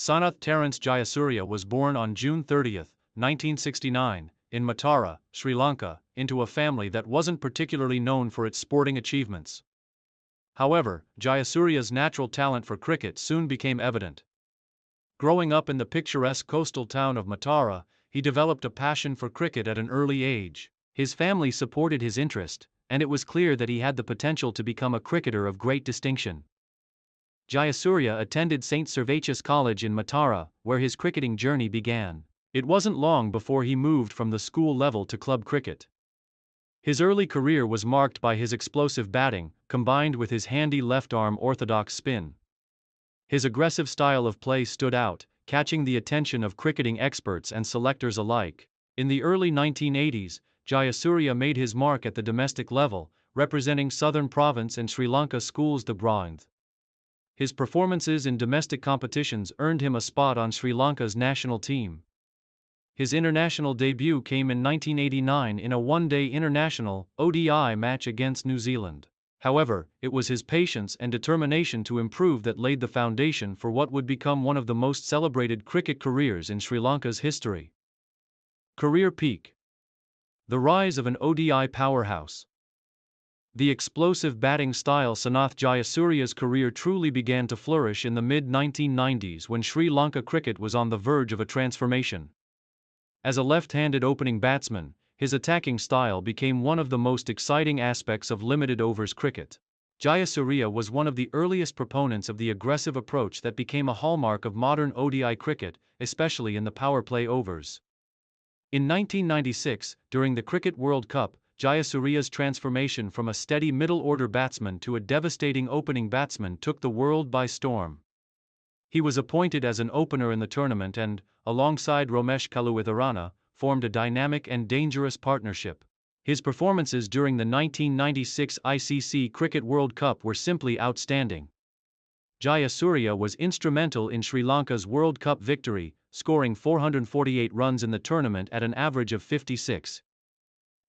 Sanath Terence Jayasuriya was born on June 30, 1969, in Matara, Sri Lanka, into a family that wasn't particularly known for its sporting achievements. However, Jayasuriya's natural talent for cricket soon became evident. Growing up in the picturesque coastal town of Matara, he developed a passion for cricket at an early age. His family supported his interest, and it was clear that he had the potential to become a cricketer of great distinction. Jayasuriya attended St. Servatius College in Matara, where his cricketing journey began. It wasn't long before he moved from the school level to club cricket. His early career was marked by his explosive batting, combined with his handy left-arm orthodox spin. His aggressive style of play stood out, catching the attention of cricketing experts and selectors alike. In the early 1980s, Jayasuriya made his mark at the domestic level, representing Southern Province and Sri Lanka schools the Bronze. His performances in domestic competitions earned him a spot on Sri Lanka's national team. His international debut came in 1989 in a one-day international (ODI) match against New Zealand. However, it was his patience and determination to improve that laid the foundation for what would become one of the most celebrated cricket careers in Sri Lanka's history. Career peak. The rise of an ODI powerhouse. The explosive batting style Sanath Jayasuriya's career truly began to flourish in the mid-1990s when Sri Lanka cricket was on the verge of a transformation. As a left-handed opening batsman, his attacking style became one of the most exciting aspects of limited overs cricket. Jayasuriya was one of the earliest proponents of the aggressive approach that became a hallmark of modern ODI cricket, especially in the power play overs. In 1996, during the Cricket World Cup, Jayasuriya's transformation from a steady middle-order batsman to a devastating opening batsman took the world by storm. He was appointed as an opener in the tournament and, alongside Romesh Kaluwitharana, formed a dynamic and dangerous partnership. His performances during the 1996 ICC Cricket World Cup were simply outstanding. Jayasuriya was instrumental in Sri Lanka's World Cup victory, scoring 448 runs in the tournament at an average of 56.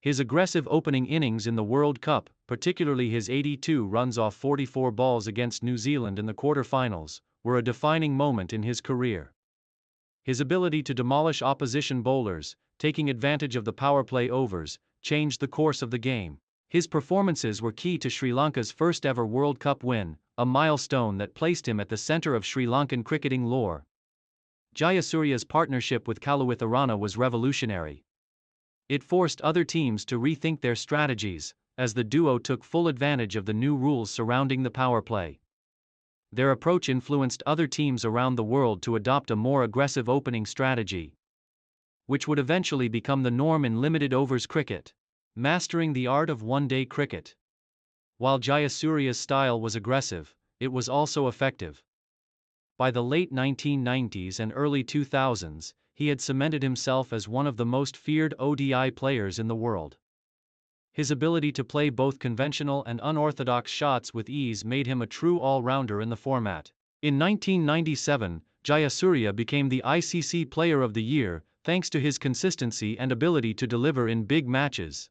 His aggressive opening innings in the World Cup, particularly his 82 runs off 44 balls against New Zealand in the quarter-finals, were a defining moment in his career. His ability to demolish opposition bowlers, taking advantage of the power play overs, changed the course of the game. His performances were key to Sri Lanka's first-ever World Cup win, a milestone that placed him at the center of Sri Lankan cricketing lore. Jayasuriya's partnership with Kaluwitharana was revolutionary. It forced other teams to rethink their strategies, as the duo took full advantage of the new rules surrounding the power play. Their approach influenced other teams around the world to adopt a more aggressive opening strategy, which would eventually become the norm in limited overs cricket. Mastering the art of one-day cricket. While Jayasuriya's style was aggressive, it was also effective. By the late 1990s and early 2000s, he had cemented himself as one of the most feared ODI players in the world. His ability to play both conventional and unorthodox shots with ease made him a true all-rounder in the format. In 1997, Jayasuriya became the ICC Player of the Year, thanks to his consistency and ability to deliver in big matches.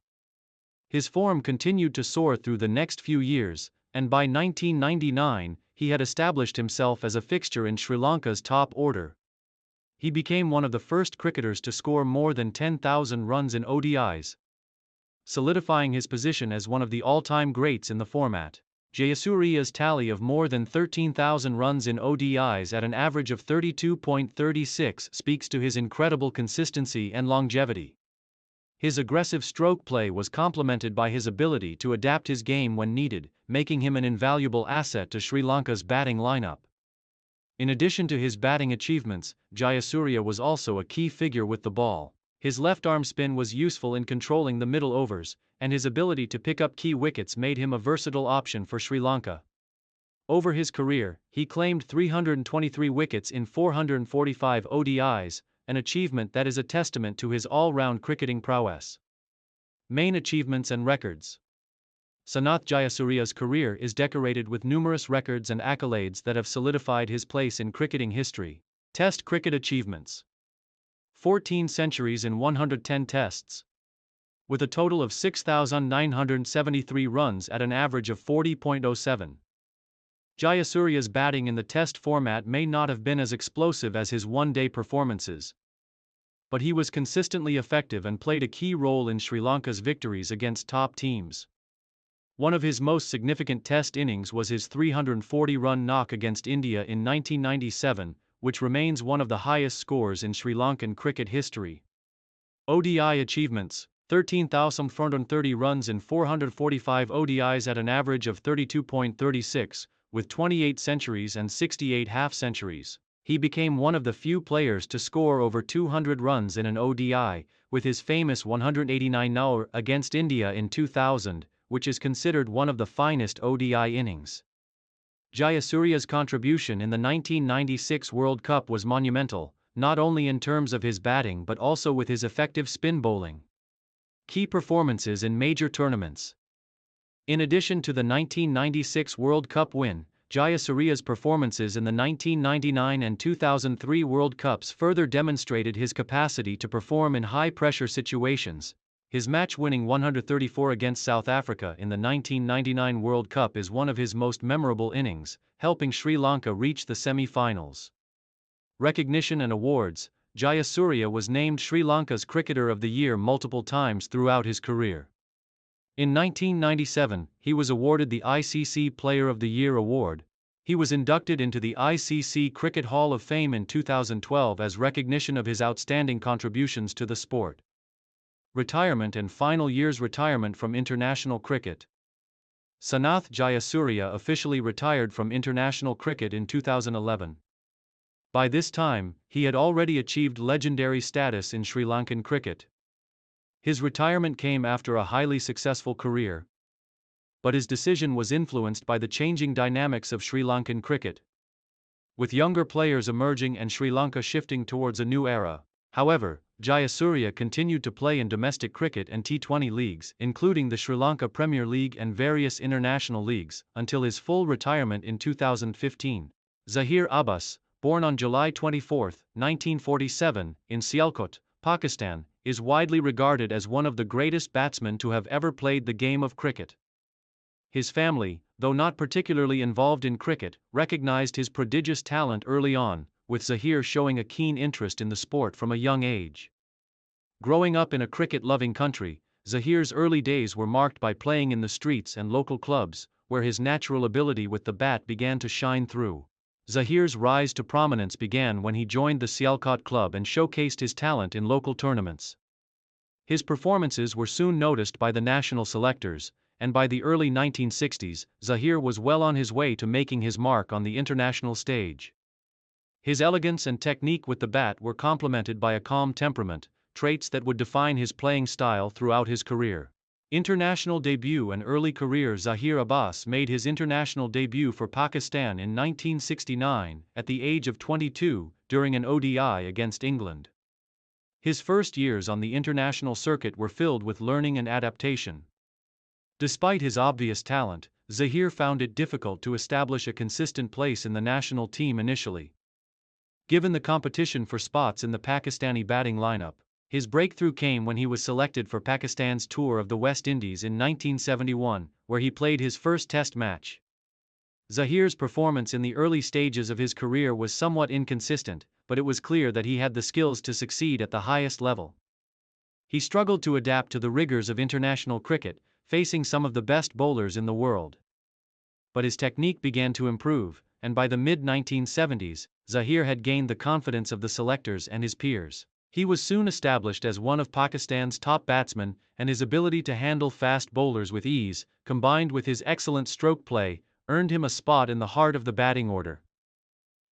His form continued to soar through the next few years, and by 1999, he had established himself as a fixture in Sri Lanka's top order. He became one of the first cricketers to score more than 10,000 runs in ODIs, solidifying his position as one of the all-time greats in the format. Jayasuriya's tally of more than 13,000 runs in ODIs at an average of 32.36 speaks to his incredible consistency and longevity. His aggressive stroke play was complemented by his ability to adapt his game when needed, making him an invaluable asset to Sri Lanka's batting lineup. In addition to his batting achievements, Jayasuriya was also a key figure with the ball. His left-arm spin was useful in controlling the middle overs, and his ability to pick up key wickets made him a versatile option for Sri Lanka. Over his career, he claimed 323 wickets in 445 ODIs, an achievement that is a testament to his all-round cricketing prowess. Main achievements and records. Sanath Jayasuriya's career is decorated with numerous records and accolades that have solidified his place in cricketing history. Test cricket achievements. 14 centuries in 110 tests. With a total of 6,973 runs at an average of 40.07. Jayasurya's batting in the Test format may not have been as explosive as his one-day performances, but he was consistently effective and played a key role in Sri Lanka's victories against top teams. One of his most significant Test innings was his 340-run knock against India in 1997, which remains one of the highest scores in Sri Lankan cricket history. ODI achievements: 13,430 runs in 445 ODIs at an average of 32.36, with 28 centuries and 68 half-centuries. He became one of the few players to score over 200 runs in an ODI, with his famous 189 naur against India in 2000, which is considered one of the finest ODI innings. Jayasurya's contribution in the 1996 World Cup was monumental, not only in terms of his batting but also with his effective spin bowling. Key performances in major tournaments. In addition to the 1996 World Cup win, Jayasurya's performances in the 1999 and 2003 World Cups further demonstrated his capacity to perform in high-pressure situations. His match-winning 134 against South Africa in the 1999 World Cup is one of his most memorable innings, helping Sri Lanka reach the semi-finals. Recognition and awards: Jayasurya was named Sri Lanka's Cricketer of the Year multiple times throughout his career. In 1997, he was awarded the ICC Player of the Year award. He was inducted into the ICC Cricket Hall of Fame in 2012 as recognition of his outstanding contributions to the sport. Retirement and final years: retirement from international cricket. Sanath Jayasurya officially retired from international cricket in 2011. By this time, he had already achieved legendary status in Sri Lankan cricket. His retirement came after a highly successful career, but his decision was influenced by the changing dynamics of Sri Lankan cricket, with younger players emerging and Sri Lanka shifting towards a new era. However, Jayasurya continued to play in domestic cricket and T20 leagues, including the Sri Lanka Premier League and various international leagues, until his full retirement in 2015. Zaheer Abbas, born on July 24, 1947, in Sialkot, Pakistan, is widely regarded as one of the greatest batsmen to have ever played the game of cricket. His family, though not particularly involved in cricket, recognized his prodigious talent early on, with Zaheer showing a keen interest in the sport from a young age. Growing up in a cricket-loving country, Zaheer's early days were marked by playing in the streets and local clubs, where his natural ability with the bat began to shine through. Zaheer's rise to prominence began when he joined the Sialkot club and showcased his talent in local tournaments. His performances were soon noticed by the national selectors, and by the early 1960s, Zaheer was well on his way to making his mark on the international stage. His elegance and technique with the bat were complemented by a calm temperament, traits that would define his playing style throughout his career. International debut and early career: Zaheer Abbas made his international debut for Pakistan in 1969, at the age of 22, during an ODI against England. His first years on the international circuit were filled with learning and adaptation. Despite his obvious talent, Zaheer found it difficult to establish a consistent place in the national team initially. Given the competition for spots in the Pakistani batting lineup, his breakthrough came when he was selected for Pakistan's tour of the West Indies in 1971, where he played his first Test match. Zaheer's performance in the early stages of his career was somewhat inconsistent, but it was clear that he had the skills to succeed at the highest level. He struggled to adapt to the rigors of international cricket, facing some of the best bowlers in the world. But his technique began to improve, and by the mid-1970s, Zaheer had gained the confidence of the selectors and his peers. He was soon established as one of Pakistan's top batsmen, and his ability to handle fast bowlers with ease, combined with his excellent stroke play, earned him a spot in the heart of the batting order.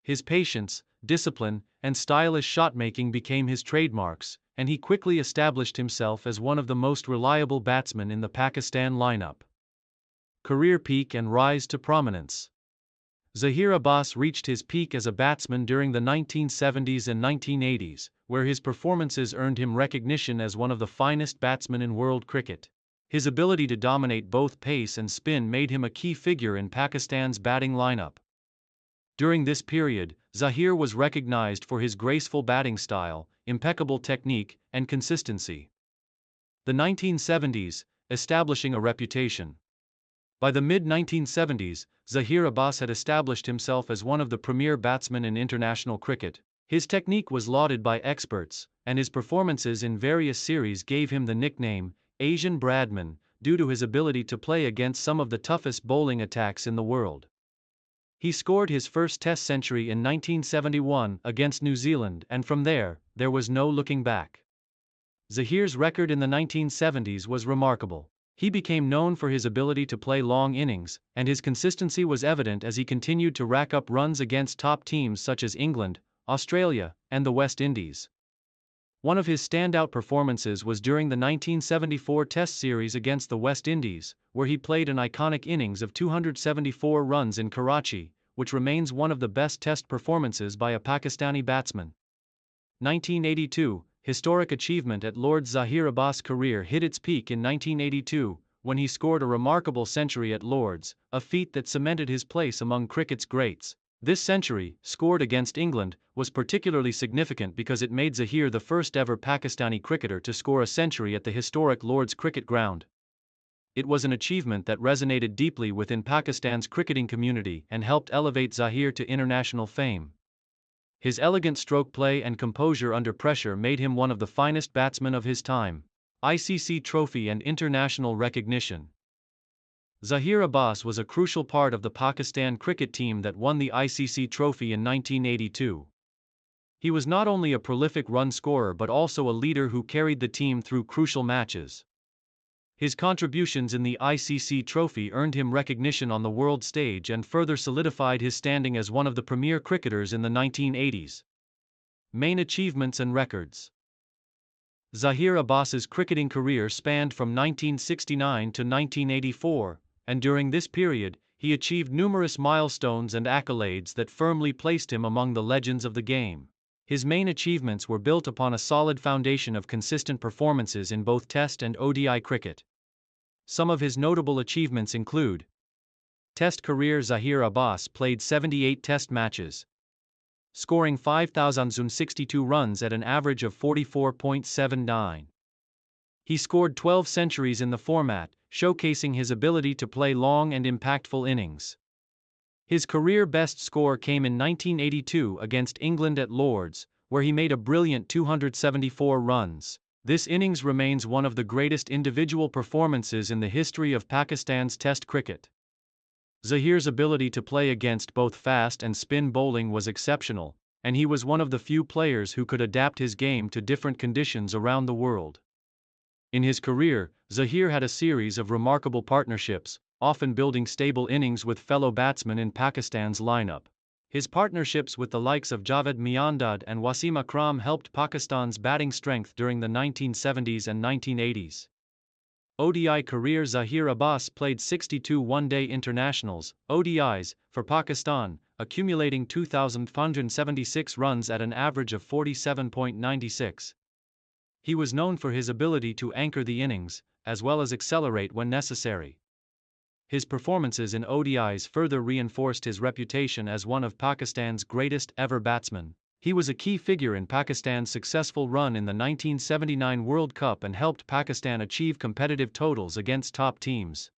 His patience, discipline, and stylish shot-making became his trademarks, and he quickly established himself as one of the most reliable batsmen in the Pakistan lineup. Career peak and rise to prominence. Zaheer Abbas reached his peak as a batsman during the 1970s and 1980s, where his performances earned him recognition as one of the finest batsmen in world cricket. His ability to dominate both pace and spin made him a key figure in Pakistan's batting lineup. During this period, Zaheer was recognized for his graceful batting style, impeccable technique, and consistency. The 1970s, establishing a reputation. By the mid-1970s, Zahir Abbas had established himself as one of the premier batsmen in international cricket. His technique was lauded by experts, and his performances in various series gave him the nickname, Asian Bradman, due to his ability to play against some of the toughest bowling attacks in the world. He scored his first Test century in 1971 against New Zealand, and from there was no looking back. Zahir's record in the 1970s was remarkable. He became known for his ability to play long innings, and his consistency was evident as he continued to rack up runs against top teams such as England, Australia, and the West Indies. One of his standout performances was during the 1974 Test series against the West Indies, where he played an iconic innings of 274 runs in Karachi, which remains one of the best Test performances by a Pakistani batsman. 1982, historic achievement at Lord's. Zahir Abbas' career hit its peak in 1982, when he scored a remarkable century at Lord's, a feat that cemented his place among cricket's greats. This century, scored against England, was particularly significant because it made Zahir the first ever Pakistani cricketer to score a century at the historic Lord's Cricket Ground. It was an achievement that resonated deeply within Pakistan's cricketing community and helped elevate Zahir to international fame. His elegant stroke play and composure under pressure made him one of the finest batsmen of his time. ICC trophy and international recognition. Zahir Abbas was a crucial part of the Pakistan cricket team that won the ICC trophy in 1982. He was not only a prolific run scorer but also a leader who carried the team through crucial matches. His contributions in the ICC trophy earned him recognition on the world stage and further solidified his standing as one of the premier cricketers in the 1980s. Main achievements and records. Zahir Abbas's cricketing career spanned from 1969 to 1984, and during this period, he achieved numerous milestones and accolades that firmly placed him among the legends of the game. His main achievements were built upon a solid foundation of consistent performances in both Test and ODI cricket. Some of his notable achievements include: Test career. Zahir Abbas played 78 Test matches, scoring 5,062 runs at an average of 44.79. He scored 12 centuries in the format, showcasing his ability to play long and impactful innings. His career best score came in 1982 against England at Lord's, where he made a brilliant 274 runs. This innings remains one of the greatest individual performances in the history of Pakistan's Test cricket. Zahir's ability to play against both fast and spin bowling was exceptional, and he was one of the few players who could adapt his game to different conditions around the world. In his career, Zahir had a series of remarkable partnerships, often building stable innings with fellow batsmen in Pakistan's lineup. His partnerships with the likes of Javed Miandad and Wasim Akram helped Pakistan's batting strength during the 1970s and 1980s. ODI career. Zahir Abbas played 62 one-day internationals, ODIs, for Pakistan, accumulating 2,576 runs at an average of 47.96. He was known for his ability to anchor the innings, as well as accelerate when necessary. His performances in ODIs further reinforced his reputation as one of Pakistan's greatest ever batsmen. He was a key figure in Pakistan's successful run in the 1979 World Cup and helped Pakistan achieve competitive totals against top teams.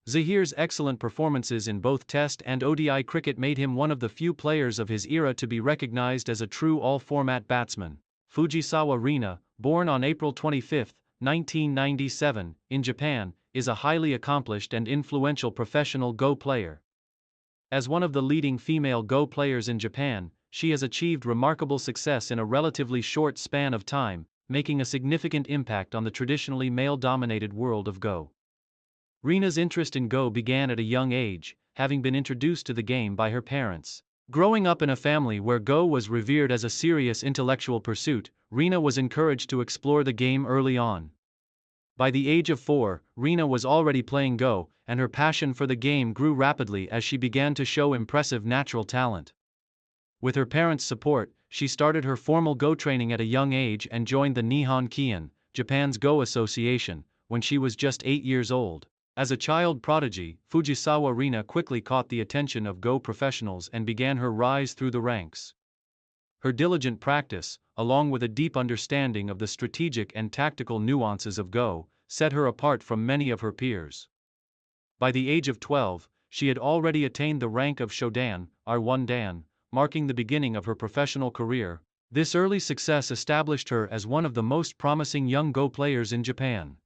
Zahir's excellent performances in both Test and ODI cricket made him one of the few players of his era to be recognized as a true all-format batsman. Fujisawa Rina, born on April 25, 1997, in Japan, is a highly accomplished and influential professional Go player. As one of the leading female Go players in Japan, she has achieved remarkable success in a relatively short span of time, making a significant impact on the traditionally male-dominated world of Go. Rina's interest in Go began at a young age, having been introduced to the game by her parents. Growing up in a family where Go was revered as a serious intellectual pursuit, Rina was encouraged to explore the game early on. By the age of 4, Rina was already playing Go, and her passion for the game grew rapidly as she began to show impressive natural talent. With her parents' support, she started her formal Go training at a young age and joined the Nihon Kion, Japan's Go Association, when she was just 8 years old. As a child prodigy, Fujisawa Rina quickly caught the attention of Go professionals and began her rise through the ranks. Her diligent practice, along with a deep understanding of the strategic and tactical nuances of Go, set her apart from many of her peers. By the age of 12, she had already attained the rank of Shodan, R1 Dan, marking the beginning of her professional career. This early success established her as one of the most promising young Go players in Japan.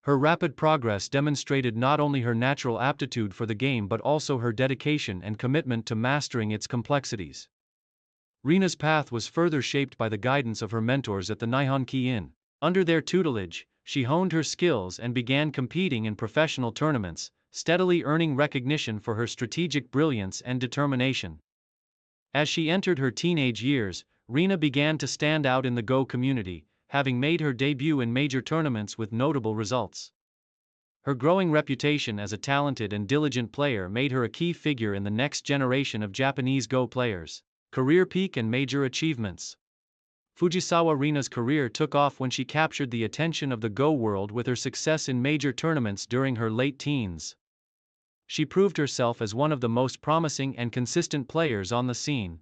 Her rapid progress demonstrated not only her natural aptitude for the game but also her dedication and commitment to mastering its complexities. Rina's path was further shaped by the guidance of her mentors at the Nihon Ki-in. Under their tutelage, she honed her skills and began competing in professional tournaments, steadily earning recognition for her strategic brilliance and determination. As she entered her teenage years, Rina began to stand out in the Go community, having made her debut in major tournaments with notable results. Her growing reputation as a talented and diligent player made her a key figure in the next generation of Japanese Go players. Career peak and major achievements. Fujisawa Rina's career took off when she captured the attention of the Go world with her success in major tournaments during her late teens. She proved herself as one of the most promising and consistent players on the scene.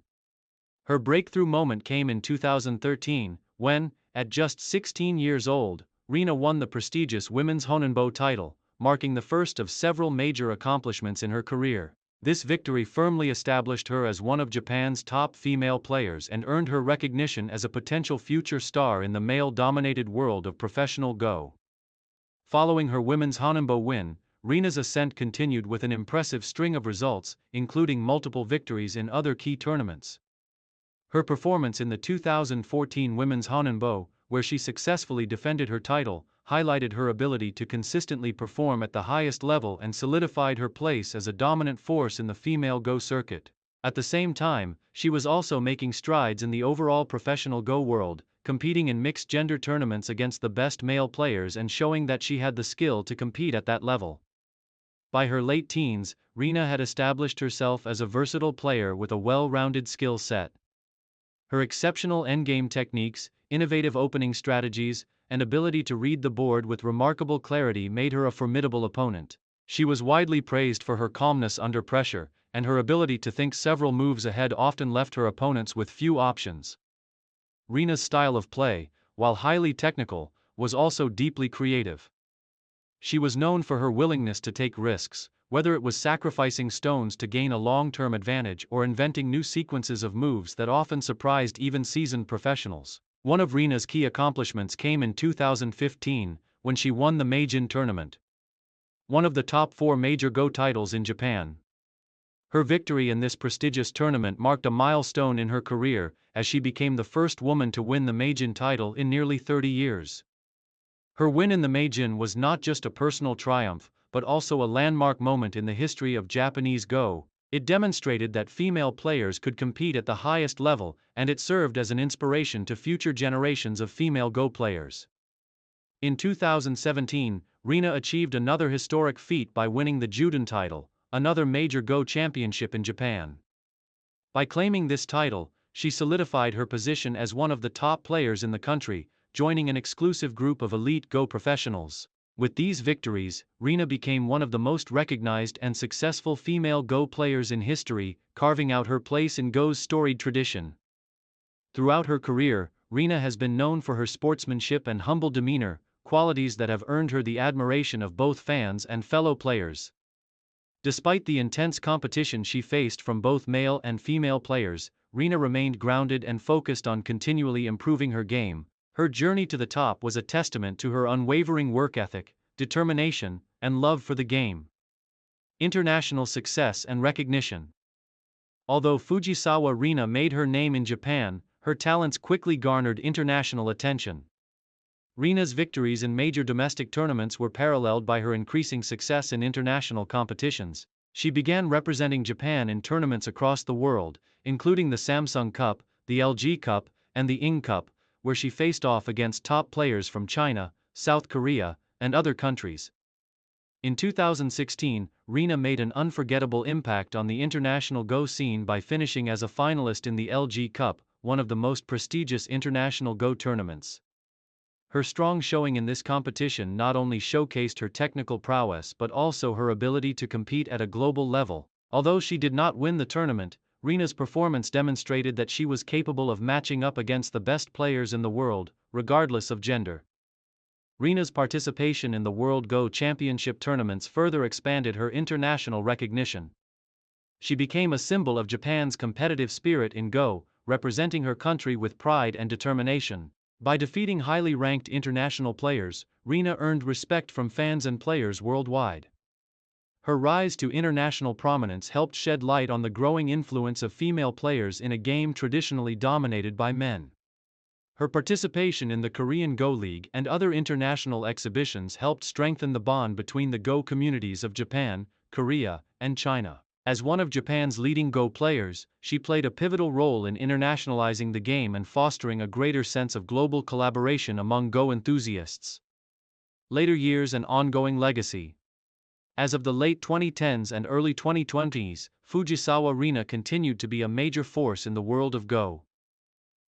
Her breakthrough moment came in 2013, when, at just 16 years old, Rina won the prestigious Women's Honenbo title, marking the first of several major accomplishments in her career. This victory firmly established her as one of Japan's top female players and earned her recognition as a potential future star in the male-dominated world of professional Go. Following her Women's Honenbo win, Rina's ascent continued with an impressive string of results, including multiple victories in other key tournaments. Her performance in the 2014 Women's Honenbo, where she successfully defended her title, highlighted her ability to consistently perform at the highest level and solidified her place as a dominant force in the female Go circuit. At the same time, she was also making strides in the overall professional Go world, competing in mixed-gender tournaments against the best male players and showing that she had the skill to compete at that level. By her late teens, Rina had established herself as a versatile player with a well-rounded skill set. Her exceptional endgame techniques, innovative opening strategies, and ability to read the board with remarkable clarity made her a formidable opponent. She was widely praised for her calmness under pressure, and her ability to think several moves ahead often left her opponents with few options. Rina's style of play, while highly technical, was also deeply creative. She was known for her willingness to take risks, whether it was sacrificing stones to gain a long-term advantage or inventing new sequences of moves that often surprised even seasoned professionals. One of Rina's key accomplishments came in 2015, when she won the Meijin tournament, one of the top 4 major Go titles in Japan. Her victory in this prestigious tournament marked a milestone in her career, as she became the first woman to win the Meijin title in nearly 30 years. Her win in the Meijin was not just a personal triumph, but also a landmark moment in the history of Japanese Go. It demonstrated that female players could compete at the highest level, and it served as an inspiration to future generations of female Go players. In 2017, Rina achieved another historic feat by winning the Juden title, another major Go championship in Japan. By claiming this title, she solidified her position as one of the top players in the country, joining an exclusive group of elite Go professionals. With these victories, Rina became one of the most recognized and successful female Go players in history, carving out her place in Go's storied tradition. Throughout her career, Rina has been known for her sportsmanship and humble demeanor, qualities that have earned her the admiration of both fans and fellow players. Despite the intense competition she faced from both male and female players, Rina remained grounded and focused on continually improving her game. Her journey to the top was a testament to her unwavering work ethic, determination, and love for the game. International success and recognition. Although Fujisawa Rina made her name in Japan, her talents quickly garnered international attention. Rina's victories in major domestic tournaments were paralleled by her increasing success in international competitions. She began representing Japan in tournaments across the world, including the Samsung Cup, the LG Cup, and the Ing Cup, where she faced off against top players from China, South Korea, and other countries. In 2016, Rina made an unforgettable impact on the international Go scene by finishing as a finalist in the LG Cup, one of the most prestigious international Go tournaments. Her strong showing in this competition not only showcased her technical prowess but also her ability to compete at a global level. Although she did not win the tournament, Rina's performance demonstrated that she was capable of matching up against the best players in the world, regardless of gender. Rina's participation in the World Go Championship tournaments further expanded her international recognition. She became a symbol of Japan's competitive spirit in Go, representing her country with pride and determination. By defeating highly ranked international players, Rina earned respect from fans and players worldwide. Her rise to international prominence helped shed light on the growing influence of female players in a game traditionally dominated by men. Her participation in the Korean Go League and other international exhibitions helped strengthen the bond between the Go communities of Japan, Korea, and China. As one of Japan's leading Go players, she played a pivotal role in internationalizing the game and fostering a greater sense of global collaboration among Go enthusiasts. Later years and ongoing legacy. As of the late 2010s and early 2020s, Fujisawa Rina continued to be a major force in the world of Go.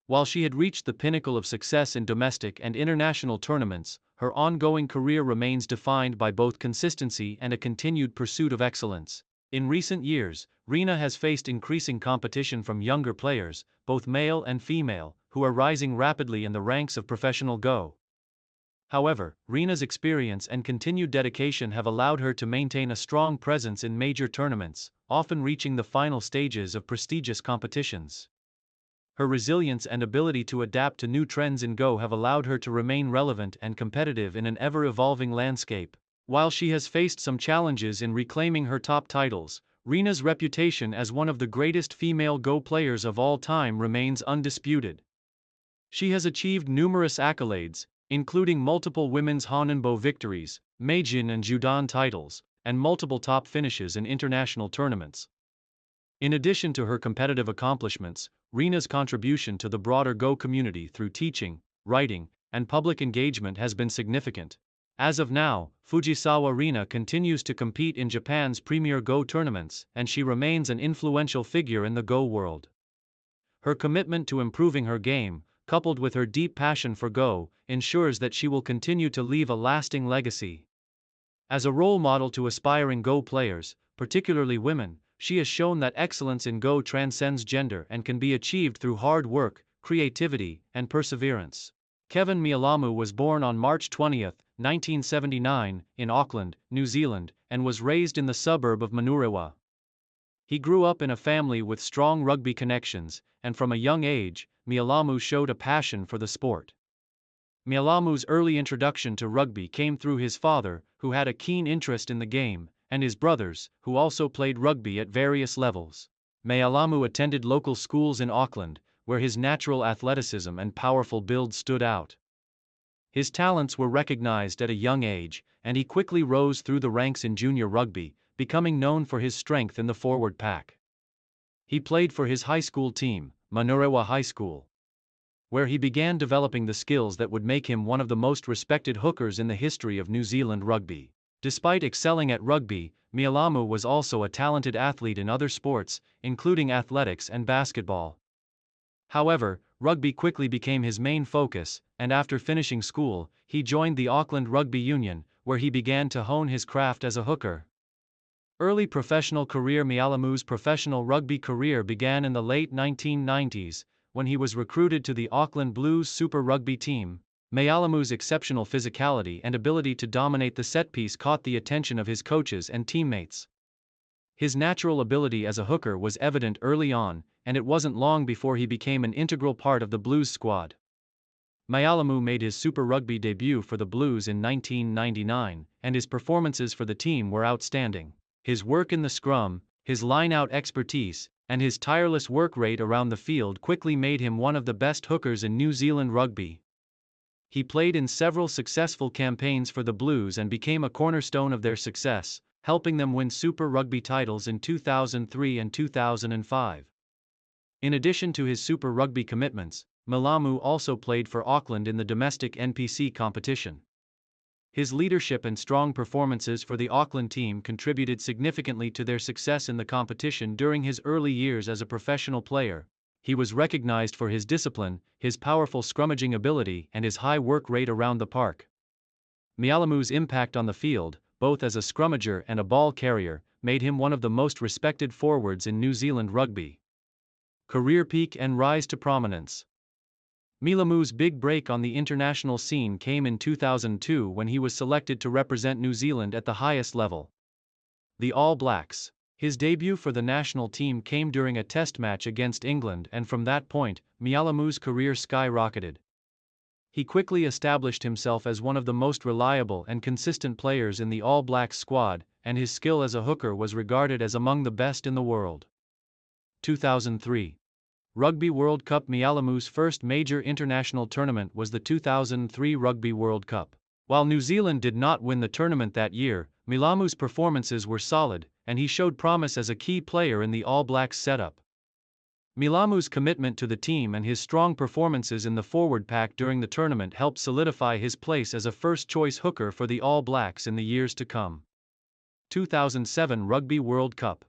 While she had reached the pinnacle of success in domestic and international tournaments, her ongoing career remains defined by both consistency and a continued pursuit of excellence. In recent years, Rina has faced increasing competition from younger players, both male and female, who are rising rapidly in the ranks of professional Go. However, Rina's experience and continued dedication have allowed her to maintain a strong presence in major tournaments, often reaching the final stages of prestigious competitions. Her resilience and ability to adapt to new trends in Go have allowed her to remain relevant and competitive in an ever-evolving landscape. While she has faced some challenges in reclaiming her top titles, Rina's reputation as one of the greatest female Go players of all time remains undisputed. She has achieved numerous accolades, including multiple women's Hanenbo victories, Meijin and Judan titles, and multiple top finishes in international tournaments. In addition to her competitive accomplishments, Rina's contribution to the broader Go community through teaching, writing, and public engagement has been significant. As of now, Fujisawa Rina continues to compete in Japan's premier Go tournaments, and she remains an influential figure in the Go world. Her commitment to improving her game, coupled with her deep passion for Go, ensures that she will continue to leave a lasting legacy. As a role model to aspiring Go players, particularly women, she has shown that excellence in Go transcends gender and can be achieved through hard work, creativity, and perseverance. Kevin Mealamu was born on March 20, 1979, in Auckland, New Zealand, and was raised in the suburb of Manurewa. He grew up in a family with strong rugby connections, and from a young age, Mealamu showed a passion for the sport. Mealamu's early introduction to rugby came through his father, who had a keen interest in the game, and his brothers, who also played rugby at various levels. Mealamu attended local schools in Auckland, where his natural athleticism and powerful build stood out. His talents were recognized at a young age, and he quickly rose through the ranks in junior rugby, becoming known for his strength in the forward pack. He played for his high school team, Manurewa High School, where he began developing the skills that would make him one of the most respected hookers in the history of New Zealand rugby. Despite excelling at rugby, Mealamu was also a talented athlete in other sports, including athletics and basketball. However, rugby quickly became his main focus, and after finishing school, he joined the Auckland Rugby Union, where he began to hone his craft as a hooker. Early professional career. Mealamu's professional rugby career began in the late 1990s, when he was recruited to the Auckland Blues Super Rugby team. Mealamu's exceptional physicality and ability to dominate the set piece caught the attention of his coaches and teammates. His natural ability as a hooker was evident early on, and it wasn't long before he became an integral part of the Blues squad. Mealamu made his Super Rugby debut for the Blues in 1999, and his performances for the team were outstanding. His work in the scrum, his line-out expertise, and his tireless work rate around the field quickly made him one of the best hookers in New Zealand rugby. He played in several successful campaigns for the Blues and became a cornerstone of their success, helping them win Super Rugby titles in 2003 and 2005. In addition to his Super Rugby commitments, Mealamu also played for Auckland in the domestic NPC competition. His leadership and strong performances for the Auckland team contributed significantly to their success in the competition during his early years as a professional player. He was recognized for his discipline, his powerful scrummaging ability, and his high work rate around the park. Mealamu's impact on the field, both as a scrummager and a ball carrier, made him one of the most respected forwards in New Zealand rugby. Career peak and rise to prominence. Milamu's big break on the international scene came in 2002 when he was selected to represent New Zealand at the highest level, the All Blacks. His debut for the national team came during a test match against England, and from that point, Mialamu's career skyrocketed. He quickly established himself as one of the most reliable and consistent players in the All Blacks squad, and his skill as a hooker was regarded as among the best in the world. 2003 Rugby World Cup. Mialamu's first major international tournament was the 2003 Rugby World Cup. While New Zealand did not win the tournament that year, Milamu's performances were solid, and he showed promise as a key player in the All Blacks setup. Milamu's commitment to the team and his strong performances in the forward pack during the tournament helped solidify his place as a first-choice hooker for the All Blacks in the years to come. 2007 Rugby World Cup.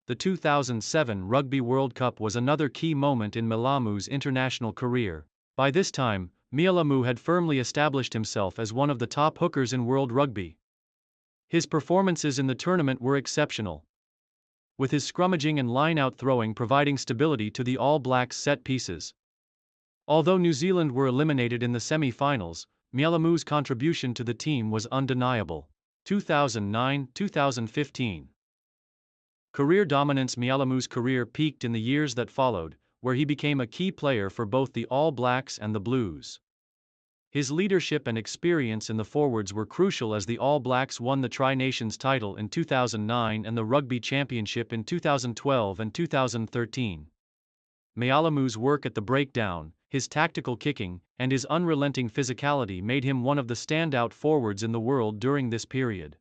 The 2007 Rugby World Cup was another key moment in Milamu's international career. By this time, Mialamu had firmly established himself as one of the top hookers in world rugby. His performances in the tournament were exceptional, with his scrummaging and line-out throwing providing stability to the All Blacks set pieces. Although New Zealand were eliminated in the semi-finals, Mialamu's contribution to the team was undeniable. 2009-2015 Career dominance. Mialamu's career peaked in the years that followed, where he became a key player for both the All Blacks and the Blues. His leadership and experience in the forwards were crucial as the All Blacks won the Tri-Nations title in 2009 and the Rugby Championship in 2012 and 2013. Mialamu's work at the breakdown, his tactical kicking, and his unrelenting physicality made him one of the standout forwards in the world during this period.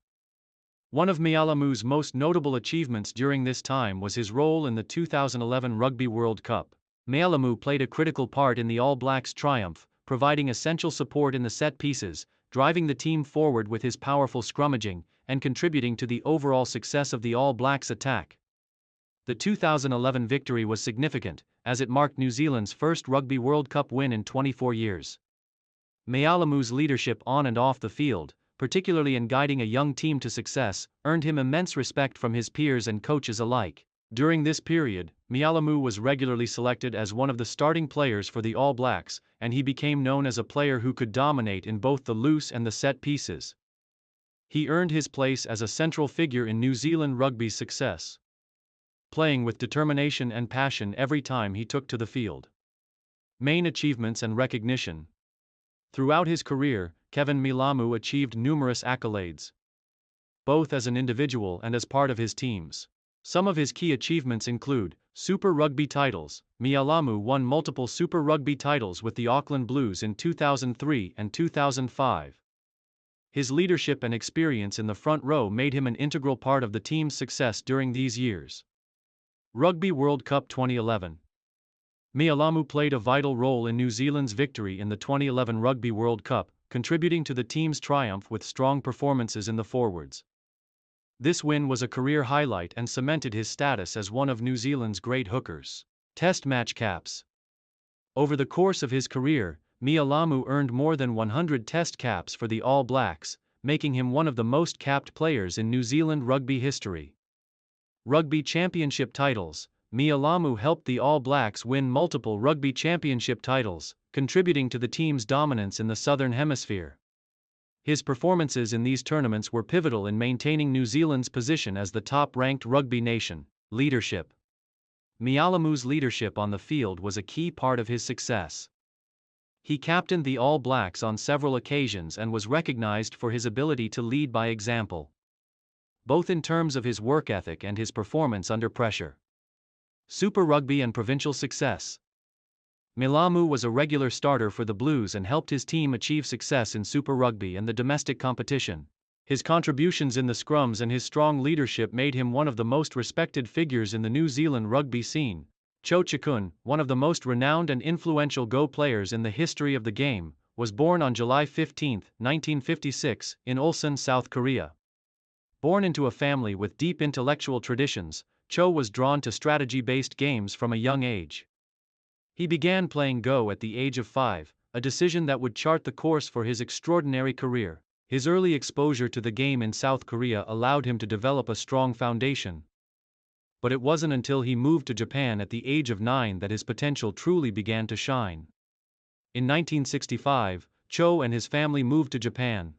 One of Mialamu's most notable achievements during this time was his role in the 2011 Rugby World Cup. Mialamu played a critical part in the All Blacks' triumph, providing essential support in the set pieces, driving the team forward with his powerful scrummaging, and contributing to the overall success of the All Blacks' attack. The 2011 victory was significant, as it marked New Zealand's first Rugby World Cup win in 24 years. Mialamu's leadership on and off the field, particularly in guiding a young team to success, earned him immense respect from his peers and coaches alike. During this period, Mialamu was regularly selected as one of the starting players for the All Blacks, and he became known as a player who could dominate in both the loose and the set pieces. He earned his place as a central figure in New Zealand rugby's success, playing with determination and passion every time he took to the field. Main achievements and recognition. Throughout his career, Kevin Mialamu achieved numerous accolades, both as an individual and as part of his teams. Some of his key achievements include Super Rugby titles. Mialamu won multiple Super Rugby titles with the Auckland Blues in 2003 and 2005. His leadership and experience in the front row made him an integral part of the team's success during these years. Rugby World Cup 2011. Mialamu played a vital role in New Zealand's victory in the 2011 Rugby World Cup, contributing to the team's triumph with strong performances in the forwards. This win was a career highlight and cemented his status as one of New Zealand's great hookers. Test match caps. Over the course of his career, Mialamu earned more than 100 test caps for the All Blacks, making him one of the most capped players in New Zealand rugby history. Rugby Championship titles. Mialamu helped the All Blacks win multiple Rugby Championship titles, contributing to the team's dominance in the Southern Hemisphere. His performances in these tournaments were pivotal in maintaining New Zealand's position as the top-ranked rugby nation. Leadership. Mialamu's leadership on the field was a key part of his success. He captained the All Blacks on several occasions and was recognized for his ability to lead by example, both in terms of his work ethic and his performance under pressure. Super Rugby and provincial success. Mialamu was a regular starter for the Blues and helped his team achieve success in Super Rugby and the domestic competition. His contributions in the scrums and his strong leadership made him one of the most respected figures in the New Zealand rugby scene. Cho Chikun, one of the most renowned and influential Go players in the history of the game, was born on July 15, 1956, in Ulsan, South Korea. Born into a family with deep intellectual traditions, Cho was drawn to strategy-based games from a young age. He began playing Go at the age of 5, a decision that would chart the course for his extraordinary career. His early exposure to the game in South Korea allowed him to develop a strong foundation. But it wasn't until he moved to Japan at the age of 9 that his potential truly began to shine. In 1965, Cho and his family moved to Japan.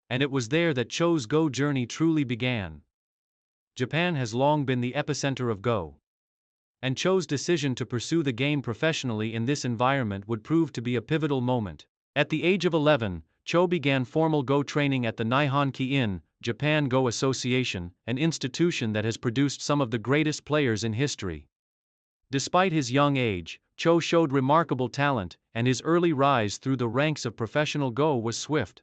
And it was there that Cho's Go journey truly began. Japan has long been the epicenter of Go. And Cho's decision to pursue the game professionally in this environment would prove to be a pivotal moment. At the age of 11, Cho began formal Go training at the Nihon Ki-in, Japan Go Association, an institution that has produced some of the greatest players in history. Despite his young age, Cho showed remarkable talent, and his early rise through the ranks of professional Go was swift.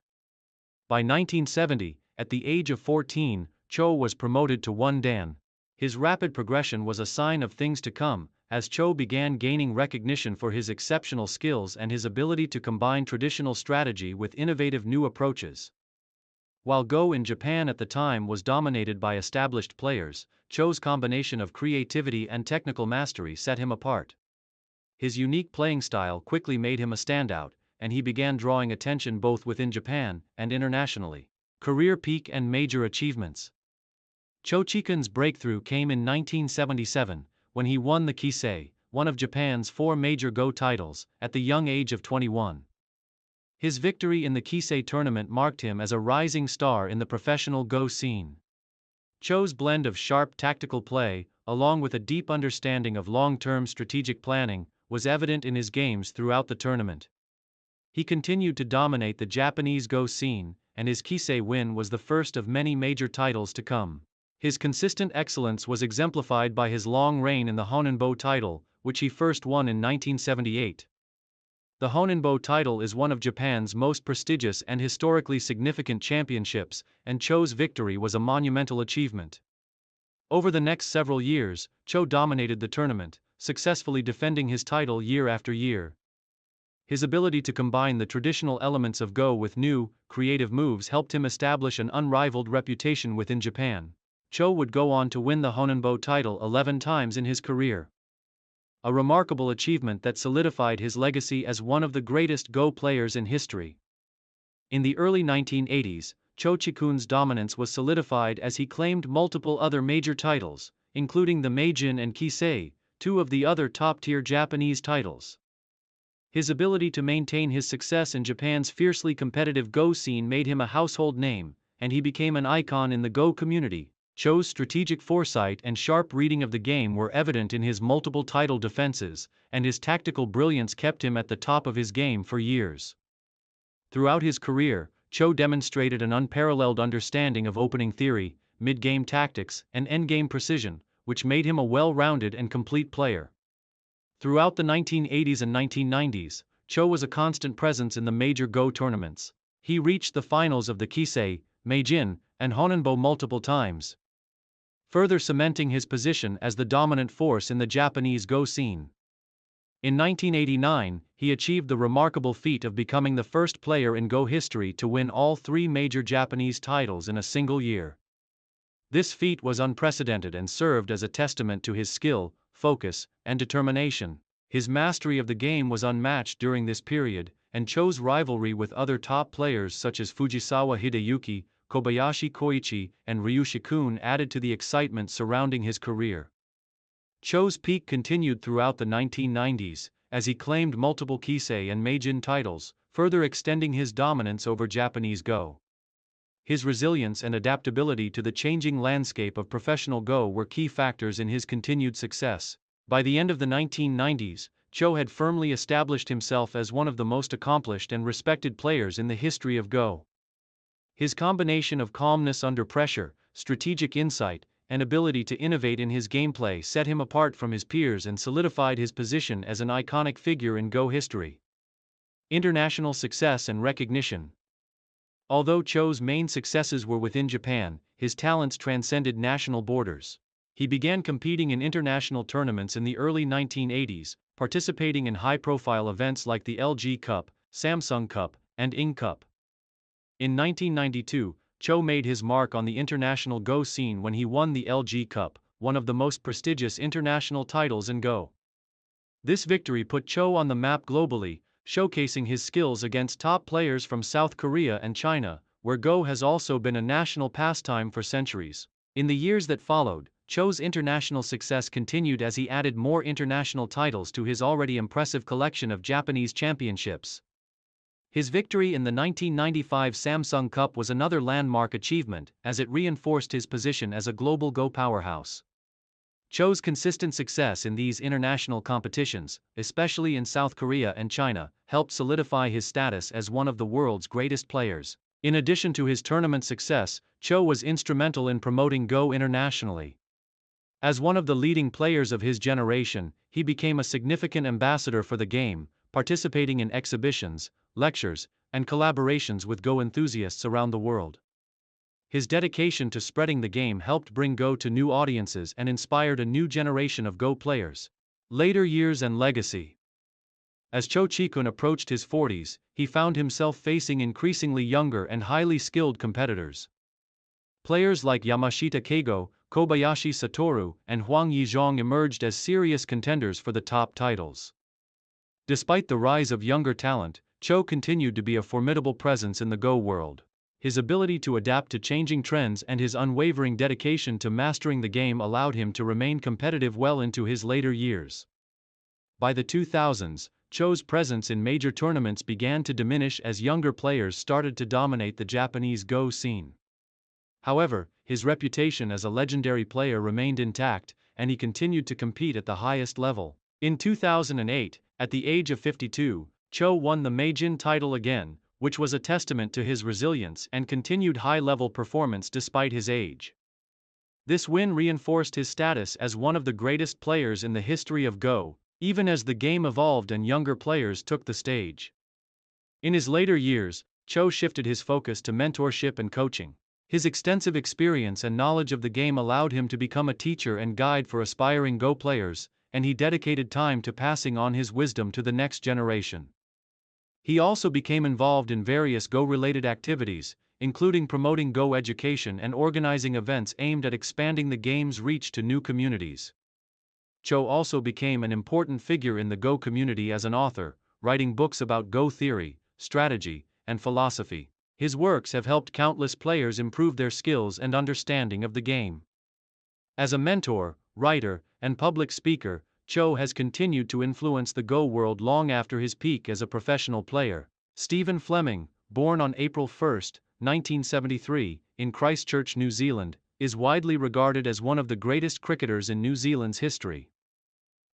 By 1970, at the age of 14, Cho was promoted to 1 Dan. His rapid progression was a sign of things to come, as Cho began gaining recognition for his exceptional skills and his ability to combine traditional strategy with innovative new approaches. While Go in Japan at the time was dominated by established players, Cho's combination of creativity and technical mastery set him apart. His unique playing style quickly made him a standout, and he began drawing attention both within Japan and internationally. Career peak and major achievements. Cho Chikun's breakthrough came in 1977, when he won the Kisei, one of Japan's 4 major Go titles, at the young age of 21. His victory in the Kisei tournament marked him as a rising star in the professional Go scene. Cho's blend of sharp tactical play, along with a deep understanding of long-term strategic planning, was evident in his games throughout the tournament. He continued to dominate the Japanese Go scene, and his Kisei win was the first of many major titles to come. His consistent excellence was exemplified by his long reign in the Honenbo title, which he first won in 1978. The Honenbo title is one of Japan's most prestigious and historically significant championships, and Cho's victory was a monumental achievement. Over the next several years, Cho dominated the tournament, successfully defending his title year after year. His ability to combine the traditional elements of Go with new, creative moves helped him establish an unrivaled reputation within Japan. Cho would go on to win the Honenbo title 11 times in his career. A remarkable achievement that solidified his legacy as one of the greatest Go players in history. In the early 1980s, Cho Chikun's dominance was solidified as he claimed multiple other major titles, including the Meijin and Kisei, 2 of the other top-tier Japanese titles. His ability to maintain his success in Japan's fiercely competitive Go scene made him a household name, and he became an icon in the Go community. Cho's strategic foresight and sharp reading of the game were evident in his multiple title defenses, and his tactical brilliance kept him at the top of his game for years. Throughout his career, Cho demonstrated an unparalleled understanding of opening theory, mid-game tactics, and endgame precision, which made him a well-rounded and complete player. Throughout the 1980s and 1990s, Cho was a constant presence in the major Go tournaments. He reached the finals of the Kisei, Meijin, and Honenbo multiple times, further cementing his position as the dominant force in the Japanese Go scene. In 1989, he achieved the remarkable feat of becoming the first player in Go history to win all 3 major Japanese titles in a single year. This feat was unprecedented and served as a testament to his skill, focus, and determination. His mastery of the game was unmatched during this period, and Cho's rivalry with other top players such as Fujisawa Hideyuki, Kobayashi Koichi, and Ryu Shikun added to the excitement surrounding his career. Cho's peak continued throughout the 1990s, as he claimed multiple Kisei and Meijin titles, further extending his dominance over Japanese Go. His resilience and adaptability to the changing landscape of professional Go were key factors in his continued success. By the end of the 1990s, Cho had firmly established himself as one of the most accomplished and respected players in the history of Go. His combination of calmness under pressure, strategic insight, and ability to innovate in his gameplay set him apart from his peers and solidified his position as an iconic figure in Go history. International success and recognition. Although Cho's main successes were within Japan, his talents transcended national borders. He began competing in international tournaments in the early 1980s, participating in high-profile events like the LG Cup, Samsung Cup, and Ing Cup. In 1992, Cho made his mark on the international Go scene when he won the LG Cup, one of the most prestigious international titles in Go. This victory put Cho on the map globally, showcasing his skills against top players from South Korea and China, where Go has also been a national pastime for centuries. In the years that followed, Cho's international success continued as he added more international titles to his already impressive collection of Japanese championships. His victory in the 1995 Samsung Cup was another landmark achievement, as it reinforced his position as a global Go powerhouse. Cho's consistent success in these international competitions, especially in South Korea and China, helped solidify his status as one of the world's greatest players. In addition to his tournament success, Cho was instrumental in promoting Go internationally. As one of the leading players of his generation, he became a significant ambassador for the game, participating in exhibitions, lectures, and collaborations with Go enthusiasts around the world. His dedication to spreading the game helped bring Go to new audiences and inspired a new generation of Go players. Later years and legacy. As Cho Chi-kun approached his 40s, he found himself facing increasingly younger and highly skilled competitors. Players like Yamashita Keigo, Kobayashi Satoru, and Huang Yizhong emerged as serious contenders for the top titles. Despite the rise of younger talent, Cho continued to be a formidable presence in the Go world. His ability to adapt to changing trends and his unwavering dedication to mastering the game allowed him to remain competitive well into his later years. By the 2000s, Cho's presence in major tournaments began to diminish as younger players started to dominate the Japanese Go scene. However, his reputation as a legendary player remained intact, and he continued to compete at the highest level. In 2008, at the age of 52, Cho won the Meijin title again, which was a testament to his resilience and continued high-level performance despite his age. This win reinforced his status as one of the greatest players in the history of Go, even as the game evolved and younger players took the stage. In his later years, Cho shifted his focus to mentorship and coaching. His extensive experience and knowledge of the game allowed him to become a teacher and guide for aspiring Go players, and he dedicated time to passing on his wisdom to the next generation. He also became involved in various Go-related activities, including promoting Go education and organizing events aimed at expanding the game's reach to new communities. Cho also became an important figure in the Go community as an author, writing books about Go theory, strategy, and philosophy. His works have helped countless players improve their skills and understanding of the game. As a mentor, writer, and public speaker, Cho has continued to influence the Go world long after his peak as a professional player. Stephen Fleming, born on April 1, 1973, in Christchurch, New Zealand, is widely regarded as one of the greatest cricketers in New Zealand's history.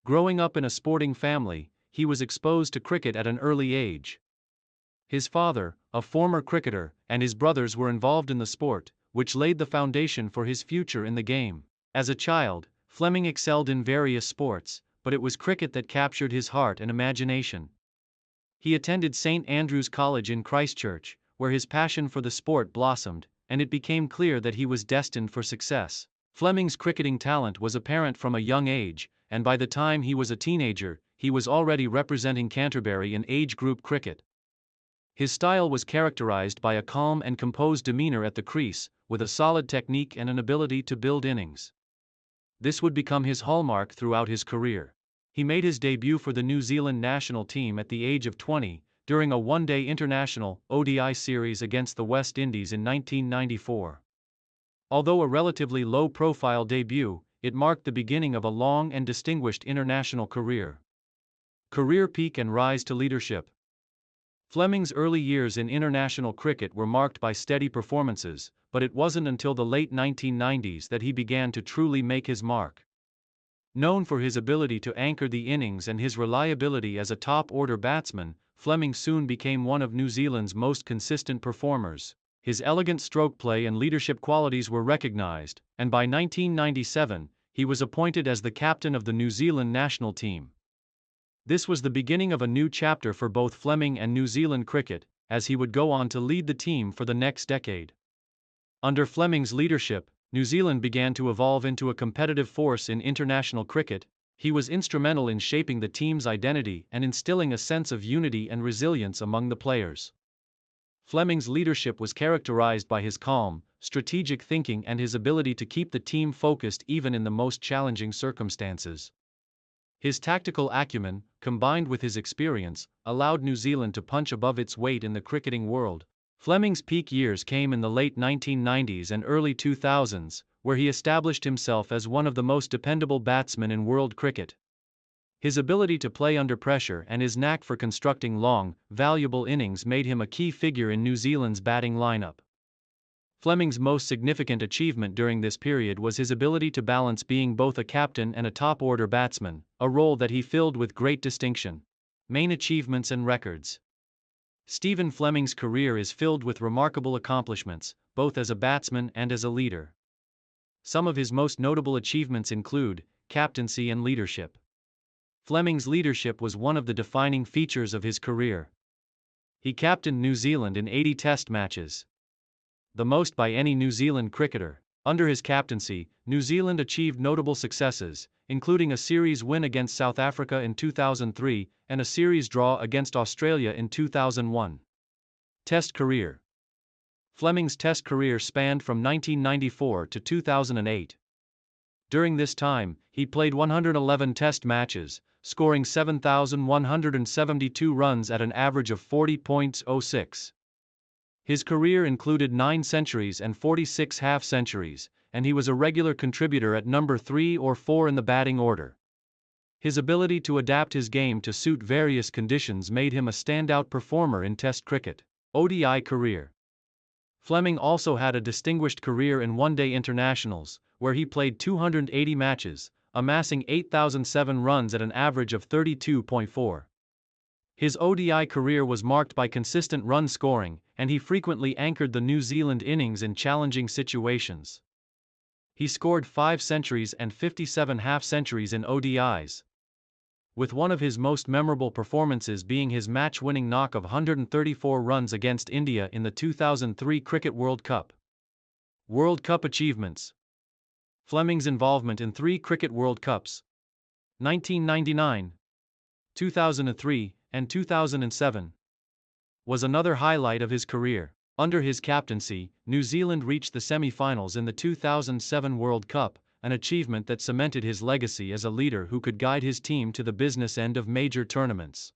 Growing up in a sporting family, he was exposed to cricket at an early age. His father, a former cricketer, and his brothers were involved in the sport, which laid the foundation for his future in the game. As a child, Fleming excelled in various sports, but it was cricket that captured his heart and imagination. He attended St. Andrew's College in Christchurch, where his passion for the sport blossomed, and it became clear that he was destined for success. Fleming's cricketing talent was apparent from a young age, and by the time he was a teenager, he was already representing Canterbury in age group cricket. His style was characterized by a calm and composed demeanor at the crease, with a solid technique and an ability to build innings. This would become his hallmark throughout his career. He made his debut for the New Zealand national team at the age of 20, during a one-day international (ODI) series against the West Indies in 1994. Although a relatively low-profile debut, it marked the beginning of a long and distinguished international career. Career peak and rise to leadership. Fleming's early years in international cricket were marked by steady performances, but it wasn't until the late 1990s that he began to truly make his mark. Known for his ability to anchor the innings and his reliability as a top-order batsman, Fleming soon became one of New Zealand's most consistent performers. His elegant stroke play and leadership qualities were recognized, and by 1997, he was appointed as the captain of the New Zealand national team. This was the beginning of a new chapter for both Fleming and New Zealand cricket, as he would go on to lead the team for the next decade. Under Fleming's leadership, New Zealand began to evolve into a competitive force in international cricket. He was instrumental in shaping the team's identity and instilling a sense of unity and resilience among the players. Fleming's leadership was characterized by his calm, strategic thinking and his ability to keep the team focused even in the most challenging circumstances. His tactical acumen, combined with his experience, allowed New Zealand to punch above its weight in the cricketing world. Fleming's peak years came in the late 1990s and early 2000s, where he established himself as one of the most dependable batsmen in world cricket. His ability to play under pressure and his knack for constructing long, valuable innings made him a key figure in New Zealand's batting lineup. Fleming's most significant achievement during this period was his ability to balance being both a captain and a top-order batsman, a role that he filled with great distinction. Main achievements and records. Stephen Fleming's career is filled with remarkable accomplishments, both as a batsman and as a leader. Some of his most notable achievements include captaincy and leadership. Fleming's leadership was one of the defining features of his career. He captained New Zealand in 80 Test matches, the most by any New Zealand cricketer. Under his captaincy, New Zealand achieved notable successes, including a series win against South Africa in 2003 and a series draw against Australia in 2001. Test career. Fleming's Test career spanned from 1994 to 2008. During this time, he played 111 Test matches, scoring 7,172 runs at an average of 40.06. His career included 9 centuries and 46 half-centuries, and he was a regular contributor at number 3 or 4 in the batting order. His ability to adapt his game to suit various conditions made him a standout performer in Test cricket. ODI career. Fleming also had a distinguished career in one-day internationals, where he played 280 matches, amassing 8,007 runs at an average of 32.4. His ODI career was marked by consistent run scoring, and he frequently anchored the New Zealand innings in challenging situations. He scored 5 centuries and 57 half-centuries in ODIs, with one of his most memorable performances being his match-winning knock of 134 runs against India in the 2003 Cricket World Cup. World Cup achievements. Fleming's involvement in 3 Cricket World Cups, 1999, 2003, and 2007, was another highlight of his career. Under his captaincy, New Zealand reached the semi-finals in the 2007 World Cup, an achievement that cemented his legacy as a leader who could guide his team to the business end of major tournaments.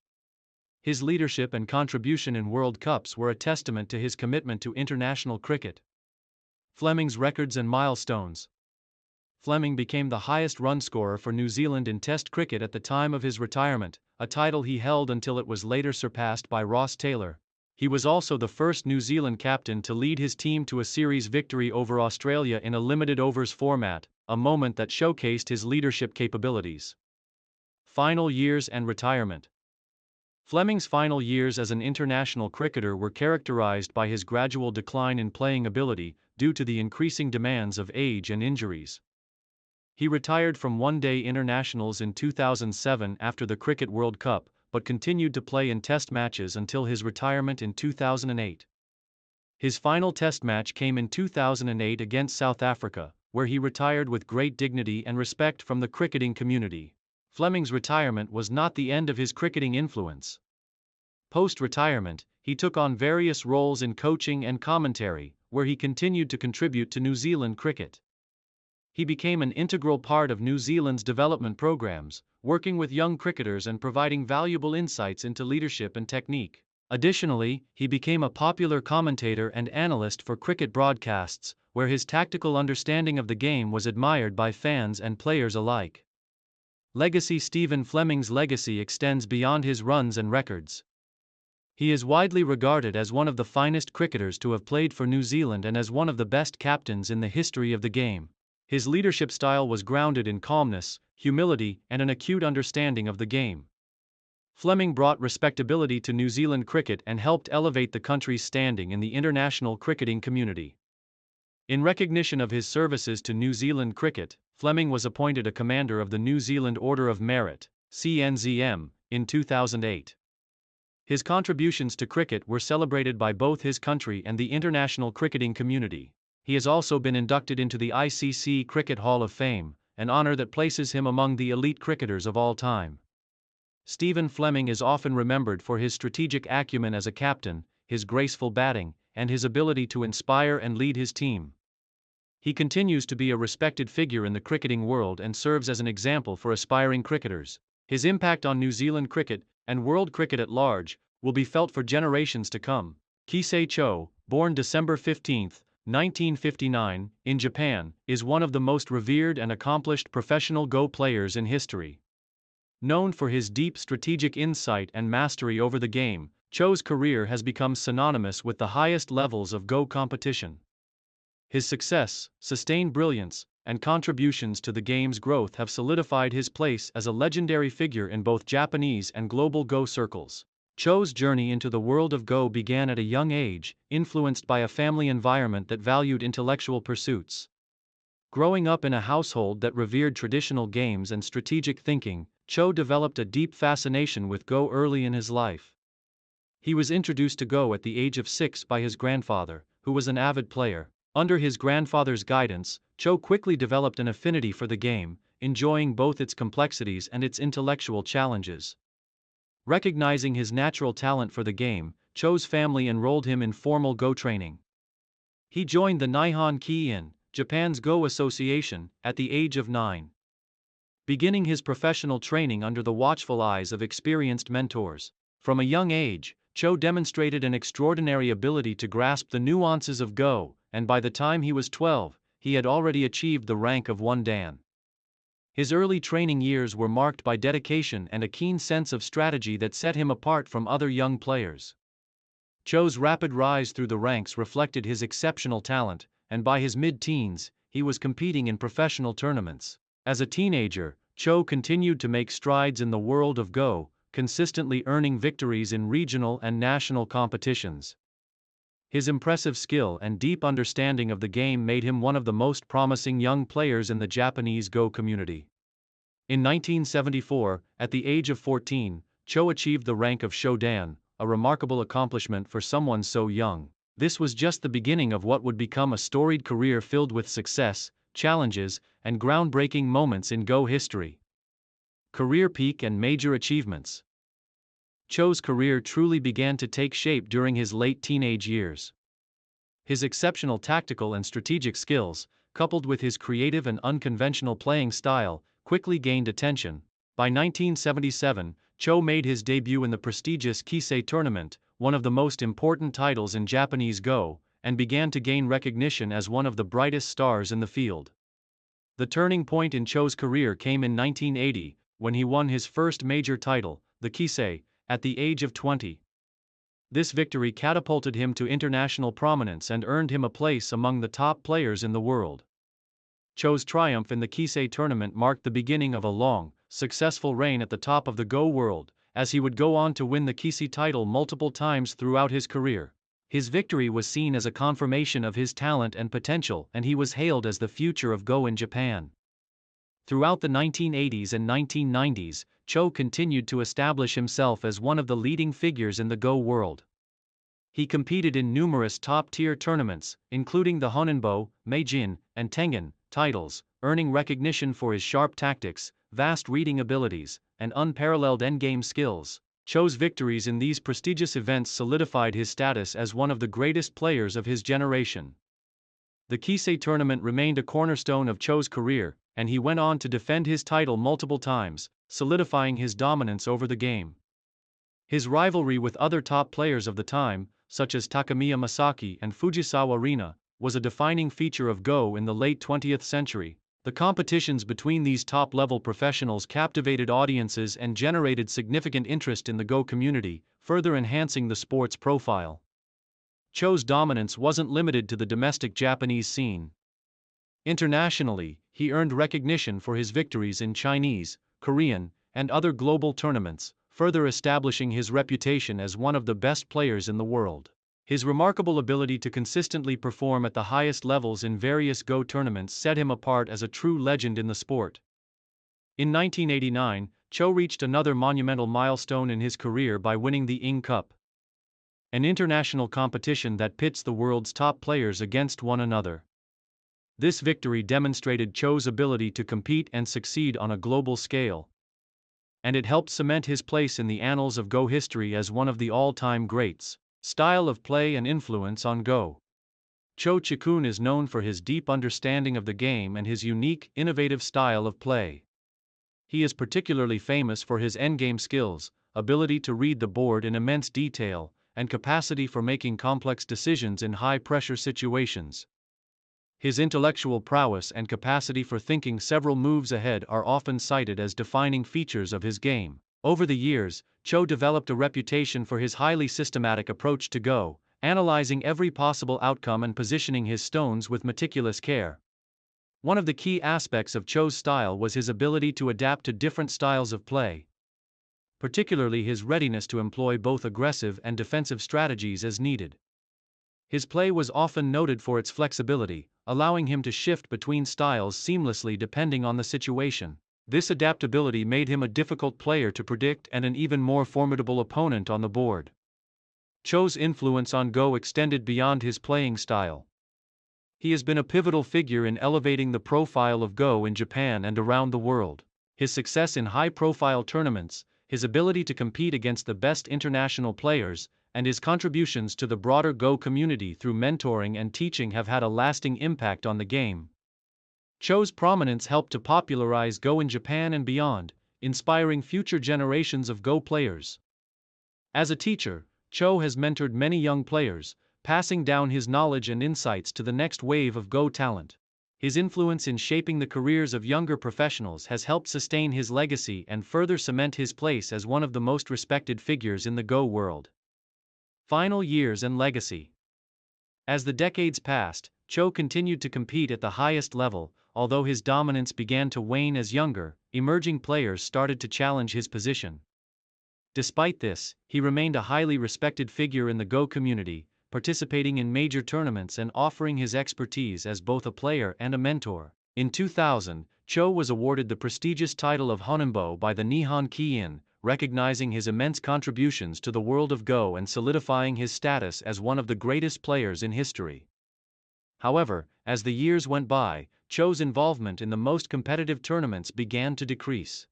His leadership and contribution in World Cups were a testament to his commitment to international cricket. Fleming's records and milestones. Fleming became the highest run scorer for New Zealand in Test cricket at the time of his retirement, a title he held until it was later surpassed by Ross Taylor. He was also the first New Zealand captain to lead his team to a series victory over Australia in a limited overs format, a moment that showcased his leadership capabilities. Final years and retirement. Fleming's final years as an international cricketer were characterized by his gradual decline in playing ability due to the increasing demands of age and injuries. He retired from one-day internationals in 2007 after the Cricket World Cup, but continued to play in Test matches until his retirement in 2008. His final Test match came in 2008 against South Africa, where he retired with great dignity and respect from the cricketing community. Fleming's retirement was not the end of his cricketing influence. Post-retirement, he took on various roles in coaching and commentary, where he continued to contribute to New Zealand cricket. He became an integral part of New Zealand's development programs, working with young cricketers and providing valuable insights into leadership and technique. Additionally, he became a popular commentator and analyst for cricket broadcasts, where his tactical understanding of the game was admired by fans and players alike. Legacy. Stephen Fleming's legacy extends beyond his runs and records. He is widely regarded as one of the finest cricketers to have played for New Zealand and as one of the best captains in the history of the game. His leadership style was grounded in calmness, humility, and an acute understanding of the game. Fleming brought respectability to New Zealand cricket and helped elevate the country's standing in the international cricketing community. In recognition of his services to New Zealand cricket, Fleming was appointed a Commander of the New Zealand Order of Merit, CNZM, in 2008. His contributions to cricket were celebrated by both his country and the international cricketing community. He has also been inducted into the ICC Cricket Hall of Fame, an honor that places him among the elite cricketers of all time. Stephen Fleming is often remembered for his strategic acumen as a captain, his graceful batting, and his ability to inspire and lead his team. He continues to be a respected figure in the cricketing world and serves as an example for aspiring cricketers. His impact on New Zealand cricket, and world cricket at large, will be felt for generations to come. Kisei Cho, born December 15, 1959, in Japan, is one of the most revered and accomplished professional Go players in history. Known for his deep strategic insight and mastery over the game, Cho's career has become synonymous with the highest levels of Go competition. His success, sustained brilliance, and contributions to the game's growth have solidified his place as a legendary figure in both Japanese and global Go circles. Cho's journey into the world of Go began at a young age, influenced by a family environment that valued intellectual pursuits. Growing up in a household that revered traditional games and strategic thinking, Cho developed a deep fascination with Go early in his life. He was introduced to Go at the age of 6 by his grandfather, who was an avid player. Under his grandfather's guidance, Cho quickly developed an affinity for the game, enjoying both its complexities and its intellectual challenges. Recognizing his natural talent for the game, Cho's family enrolled him in formal Go training. He joined the Nihon Ki-in, Japan's Go Association, at the age of 9. Beginning his professional training under the watchful eyes of experienced mentors. From a young age, Cho demonstrated an extraordinary ability to grasp the nuances of Go, and by the time he was 12, he had already achieved the rank of 1 Dan. His early training years were marked by dedication and a keen sense of strategy that set him apart from other young players. Cho's rapid rise through the ranks reflected his exceptional talent, and by his mid-teens, he was competing in professional tournaments. As a teenager, Cho continued to make strides in the world of Go, consistently earning victories in regional and national competitions. His impressive skill and deep understanding of the game made him one of the most promising young players in the Japanese Go community. In 1974, at the age of 14, Cho achieved the rank of Shodan, a remarkable accomplishment for someone so young. This was just the beginning of what would become a storied career filled with success, challenges, and groundbreaking moments in Go history. Career peak and major achievements. Cho's career truly began to take shape during his late teenage years. His exceptional tactical and strategic skills, coupled with his creative and unconventional playing style, quickly gained attention. By 1977, Cho made his debut in the prestigious Kisei tournament, one of the most important titles in Japanese Go, and began to gain recognition as one of the brightest stars in the field. The turning point in Cho's career came in 1980, when he won his first major title, the Kisei, at the age of 20. This victory catapulted him to international prominence and earned him a place among the top players in the world. Cho's triumph in the Kisei tournament marked the beginning of a long, successful reign at the top of the Go world, as he would go on to win the Kisei title multiple times throughout his career. His victory was seen as a confirmation of his talent and potential, and he was hailed as the future of Go in Japan. Throughout the 1980s and 1990s, Cho continued to establish himself as one of the leading figures in the Go world. He competed in numerous top-tier tournaments, including the Honenbo, Meijin, and Tengen titles, earning recognition for his sharp tactics, vast reading abilities, and unparalleled endgame skills. Cho's victories in these prestigious events solidified his status as one of the greatest players of his generation. The Kisei tournament remained a cornerstone of Cho's career, and he went on to defend his title multiple times, solidifying his dominance over the game. His rivalry with other top players of the time, such as Takamiya Masaki and Fujisawa Rina, was a defining feature of Go in the late 20th century. The competitions between these top-level professionals captivated audiences and generated significant interest in the Go community, further enhancing the sport's profile. Cho's dominance wasn't limited to the domestic Japanese scene. Internationally, he earned recognition for his victories in Chinese, Korean, and other global tournaments, further establishing his reputation as one of the best players in the world. His remarkable ability to consistently perform at the highest levels in various Go tournaments set him apart as a true legend in the sport. In 1989, Cho reached another monumental milestone in his career by winning the Ing Cup, an international competition that pits the world's top players against one another. This victory demonstrated Cho's ability to compete and succeed on a global scale, and it helped cement his place in the annals of Go history as one of the all-time greats. Style of play and influence on Go. Cho Chikun is known for his deep understanding of the game and his unique, innovative style of play. He is particularly famous for his endgame skills, ability to read the board in immense detail, and capacity for making complex decisions in high-pressure situations. His intellectual prowess and capacity for thinking several moves ahead are often cited as defining features of his game. Over the years, Cho developed a reputation for his highly systematic approach to Go, analyzing every possible outcome and positioning his stones with meticulous care. One of the key aspects of Cho's style was his ability to adapt to different styles of play, particularly his readiness to employ both aggressive and defensive strategies as needed. His play was often noted for its flexibility, allowing him to shift between styles seamlessly depending on the situation. This adaptability made him a difficult player to predict and an even more formidable opponent on the board. Cho's influence on Go extended beyond his playing style. He has been a pivotal figure in elevating the profile of Go in Japan and around the world. His success in high-profile tournaments, his ability to compete against the best international players, and his contributions to the broader Go community through mentoring and teaching have had a lasting impact on the game. Cho's prominence helped to popularize Go in Japan and beyond, inspiring future generations of Go players. As a teacher, Cho has mentored many young players, passing down his knowledge and insights to the next wave of Go talent. His influence in shaping the careers of younger professionals has helped sustain his legacy and further cement his place as one of the most respected figures in the Go world. Final years and legacy. As the decades passed, Cho continued to compete at the highest level, although his dominance began to wane as younger, emerging players started to challenge his position. Despite this, he remained a highly respected figure in the Go community, participating in major tournaments and offering his expertise as both a player and a mentor. In 2000, Cho was awarded the prestigious title of Honinbo by the Nihon Ki-in, recognizing his immense contributions to the world of Go and solidifying his status as one of the greatest players in history. However, as the years went by, Cho's involvement in the most competitive tournaments began to decrease.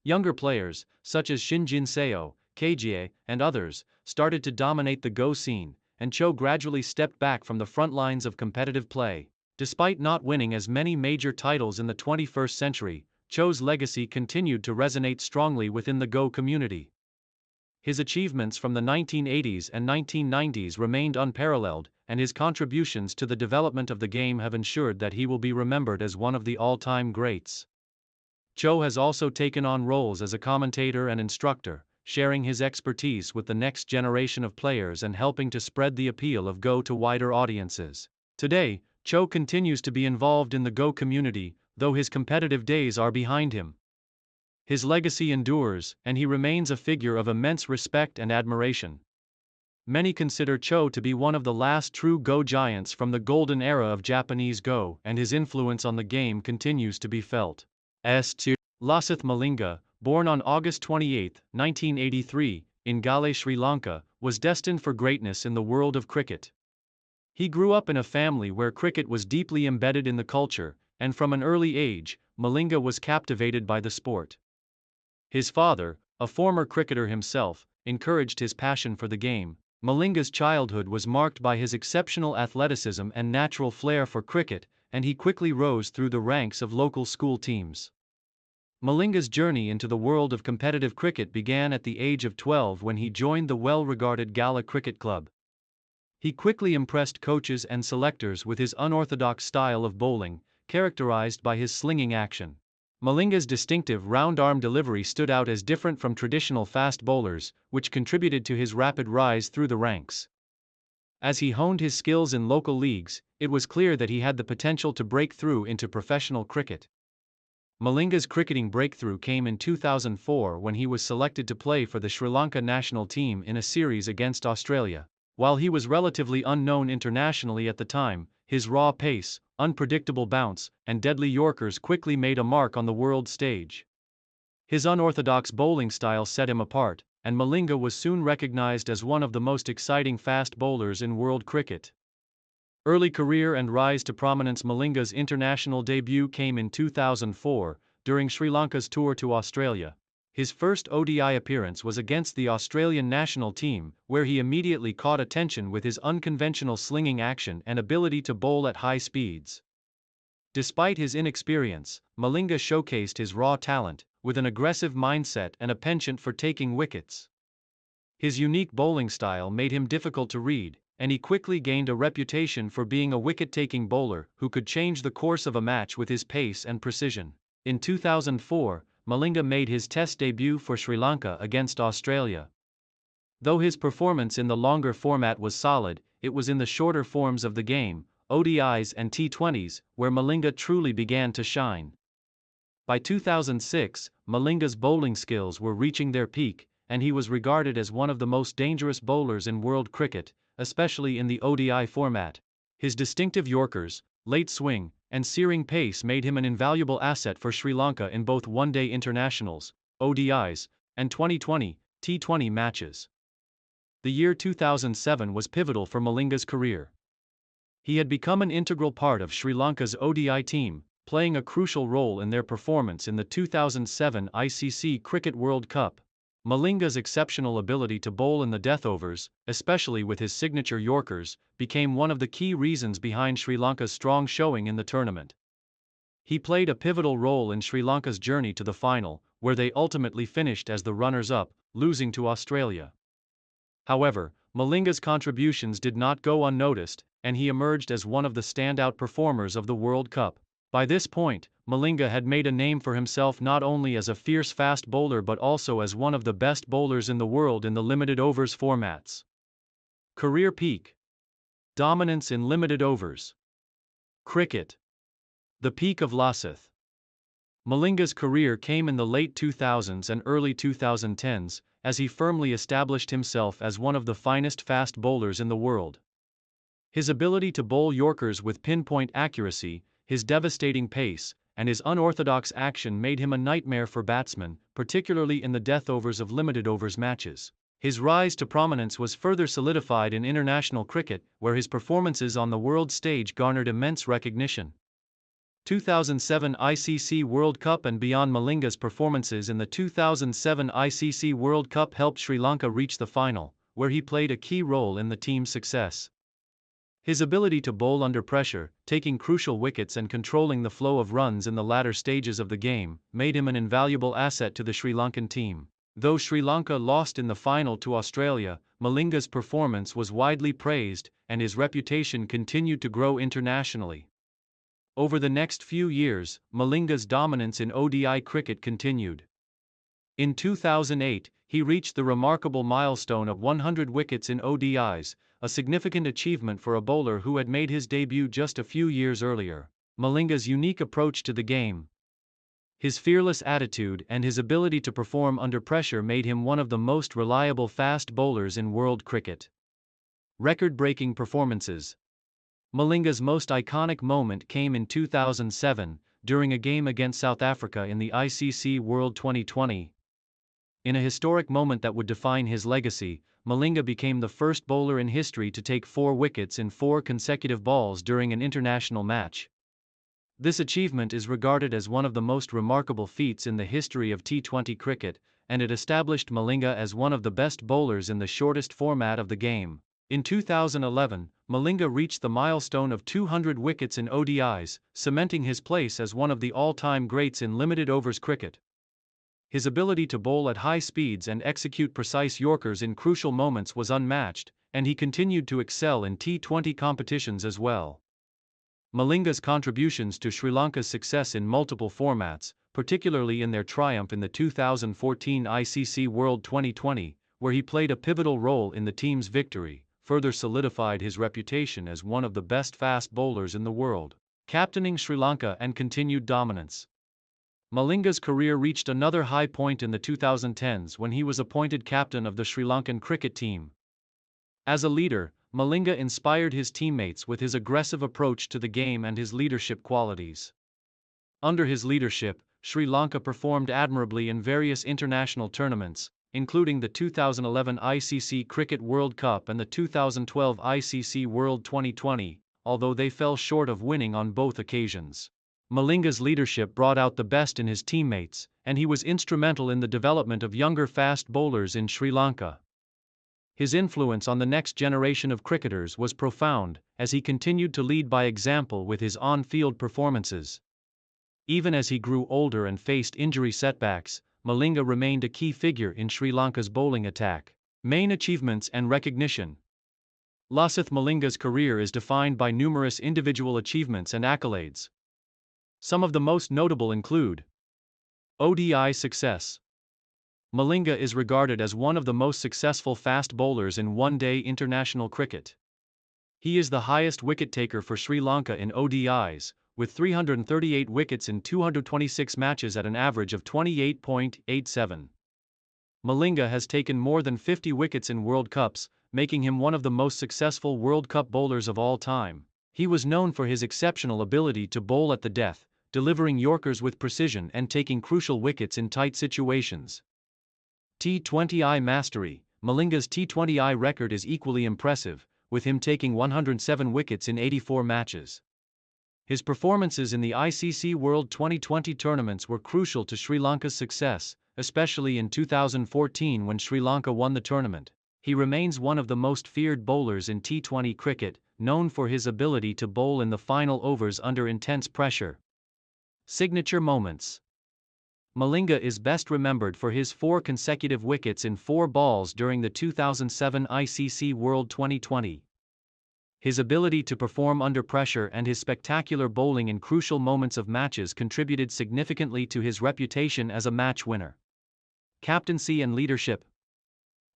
Younger players, such as Shinjin Seo, Keijie, and others, started to dominate the Go scene, and Cho gradually stepped back from the front lines of competitive play. Despite not winning as many major titles in the 21st century, Cho's legacy continued to resonate strongly within the Go community. His achievements from the 1980s and 1990s remained unparalleled, and his contributions to the development of the game have ensured that he will be remembered as one of the all-time greats. Cho has also taken on roles as a commentator and instructor, sharing his expertise with the next generation of players and helping to spread the appeal of Go to wider audiences. Today, Cho continues to be involved in the Go community, though his competitive days are behind him. His legacy endures, and he remains a figure of immense respect and admiration. Many consider Cho to be one of the last true Go giants from the golden era of Japanese Go, and his influence on the game continues to be felt. Lasith Malinga, born on August 28, 1983, in Galle, Sri Lanka, was destined for greatness in the world of cricket. He grew up in a family where cricket was deeply embedded in the culture, and from an early age, Malinga was captivated by the sport. His father, a former cricketer himself, encouraged his passion for the game. Malinga's childhood was marked by his exceptional athleticism and natural flair for cricket, and he quickly rose through the ranks of local school teams. Malinga's journey into the world of competitive cricket began at the age of 12 when he joined the well-regarded Galle Cricket Club. He quickly impressed coaches and selectors with his unorthodox style of bowling, characterized by his slinging action. Malinga's distinctive round-arm delivery stood out as different from traditional fast bowlers, which contributed to his rapid rise through the ranks. As he honed his skills in local leagues, it was clear that he had the potential to break through into professional cricket. Malinga's cricketing breakthrough came in 2004 when he was selected to play for the Sri Lanka national team in a series against Australia. While he was relatively unknown internationally at the time, his raw pace, unpredictable bounce, and deadly Yorkers quickly made a mark on the world stage. His unorthodox bowling style set him apart, and Malinga was soon recognized as one of the most exciting fast bowlers in world cricket. Early career and rise to prominence. Malinga's international debut came in 2004, during Sri Lanka's tour to Australia. His first ODI appearance was against the Australian national team, where he immediately caught attention with his unconventional slinging action and ability to bowl at high speeds. Despite his inexperience, Malinga showcased his raw talent, with an aggressive mindset and a penchant for taking wickets. His unique bowling style made him difficult to read, and he quickly gained a reputation for being a wicket-taking bowler who could change the course of a match with his pace and precision. In 2004, Malinga made his Test debut for Sri Lanka against Australia. Though his performance in the longer format was solid, it was in the shorter forms of the game, ODIs and T20s, where Malinga truly began to shine. By 2006, Malinga's bowling skills were reaching their peak, and he was regarded as one of the most dangerous bowlers in world cricket, especially in the ODI format. His distinctive Yorkers, late swing, and searing pace made him an invaluable asset for Sri Lanka in both one-day internationals, ODIs, and 2020, T20 matches. The year 2007 was pivotal for Malinga's career. He had become an integral part of Sri Lanka's ODI team, playing a crucial role in their performance in the 2007 ICC Cricket World Cup. Malinga's exceptional ability to bowl in the death overs, especially with his signature Yorkers, became one of the key reasons behind Sri Lanka's strong showing in the tournament. He played a pivotal role in Sri Lanka's journey to the final, where they ultimately finished as the runners-up, losing to Australia. However, Malinga's contributions did not go unnoticed, and he emerged as one of the standout performers of the World Cup. By this point, Malinga had made a name for himself not only as a fierce fast bowler but also as one of the best bowlers in the world in the limited overs formats. Career peak. Dominance in limited overs. Cricket. The peak of Lasith. Malinga's career came in the late 2000s and early 2010s, as he firmly established himself as one of the finest fast bowlers in the world. His ability to bowl Yorkers with pinpoint accuracy, his devastating pace, and his unorthodox action made him a nightmare for batsmen, particularly in the death overs of limited overs matches. His rise to prominence was further solidified in international cricket, where his performances on the world stage garnered immense recognition. 2007 ICC World Cup and beyond. Malinga's performances in the 2007 ICC World Cup helped Sri Lanka reach the final, where he played a key role in the team's success. His ability to bowl under pressure, taking crucial wickets and controlling the flow of runs in the latter stages of the game, made him an invaluable asset to the Sri Lankan team. Though Sri Lanka lost in the final to Australia, Malinga's performance was widely praised, and his reputation continued to grow internationally. Over the next few years, Malinga's dominance in ODI cricket continued. In 2008, he reached the remarkable milestone of 100 wickets in ODIs, a significant achievement for a bowler who had made his debut just a few years earlier. Malinga's unique approach to the game, his fearless attitude and his ability to perform under pressure made him one of the most reliable fast bowlers in world cricket. Record-breaking performances. Malinga's most iconic moment came in 2007, during a game against South Africa in the ICC World 2020. In a historic moment that would define his legacy, Malinga became the first bowler in history to take 4 wickets in 4 consecutive balls during an international match. This achievement is regarded as one of the most remarkable feats in the history of T20 cricket, and it established Malinga as one of the best bowlers in the shortest format of the game. In 2011, Malinga reached the milestone of 200 wickets in ODIs, cementing his place as one of the all-time greats in limited overs cricket. His ability to bowl at high speeds and execute precise Yorkers in crucial moments was unmatched, and he continued to excel in T20 competitions as well. Malinga's contributions to Sri Lanka's success in multiple formats, particularly in their triumph in the 2014 ICC World 2020, where he played a pivotal role in the team's victory, further solidified his reputation as one of the best fast bowlers in the world. Captaining Sri Lanka and continued dominance. Malinga's career reached another high point in the 2010s when he was appointed captain of the Sri Lankan cricket team. As a leader, Malinga inspired his teammates with his aggressive approach to the game and his leadership qualities. Under his leadership, Sri Lanka performed admirably in various international tournaments, including the 2011 ICC Cricket World Cup and the 2012 ICC World 2020, although they fell short of winning on both occasions. Malinga's leadership brought out the best in his teammates, and he was instrumental in the development of younger fast bowlers in Sri Lanka. His influence on the next generation of cricketers was profound, as he continued to lead by example with his on-field performances. Even as he grew older and faced injury setbacks, Malinga remained a key figure in Sri Lanka's bowling attack. Main achievements and recognition. Lasith Malinga's career is defined by numerous individual achievements and accolades. Some of the most notable include ODI success. Malinga is regarded as one of the most successful fast bowlers in one-day international cricket. He is the highest wicket-taker for Sri Lanka in ODIs, with 338 wickets in 226 matches at an average of 28.87. Malinga has taken more than 50 wickets in World Cups, making him one of the most successful World Cup bowlers of all time. He was known for his exceptional ability to bowl at the death, delivering Yorkers with precision and taking crucial wickets in tight situations. T20I mastery. Malinga's T20I record is equally impressive, with him taking 107 wickets in 84 matches. His performances in the ICC World 2020 tournaments were crucial to Sri Lanka's success, especially in 2014 when Sri Lanka won the tournament. He remains one of the most feared bowlers in T20 cricket, known for his ability to bowl in the final overs under intense pressure. Signature moments. Malinga is best remembered for his 4 consecutive wickets in 4 balls during the 2007 ICC World 2020. His ability to perform under pressure and his spectacular bowling in crucial moments of matches contributed significantly to his reputation as a match winner. Captaincy and leadership.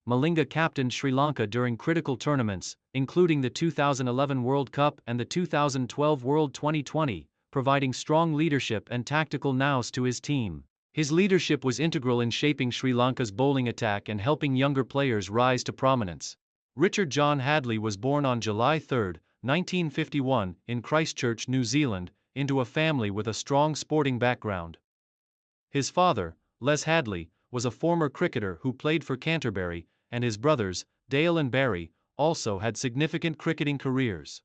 Malinga captained Sri Lanka during critical tournaments, including the 2011 World Cup and the 2012 World 2020, providing strong leadership and tactical nous to his team. His leadership was integral in shaping Sri Lanka's bowling attack and helping younger players rise to prominence. Richard John Hadlee was born on July 3, 1951, in Christchurch, New Zealand, into a family with a strong sporting background. His father, Les Hadlee, was a former cricketer who played for Canterbury, and his brothers, Dale and Barry, also had significant cricketing careers.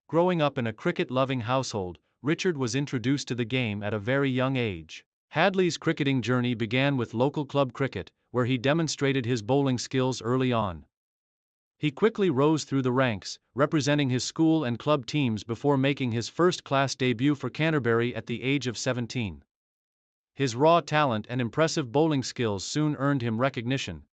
Growing up in a cricket-loving household, Richard was introduced to the game at a very young age. Hadlee's cricketing journey began with local club cricket, where he demonstrated his bowling skills early on. He quickly rose through the ranks, representing his school and club teams before making his first-class debut for Canterbury at the age of 17. His raw talent and impressive bowling skills soon earned him recognition.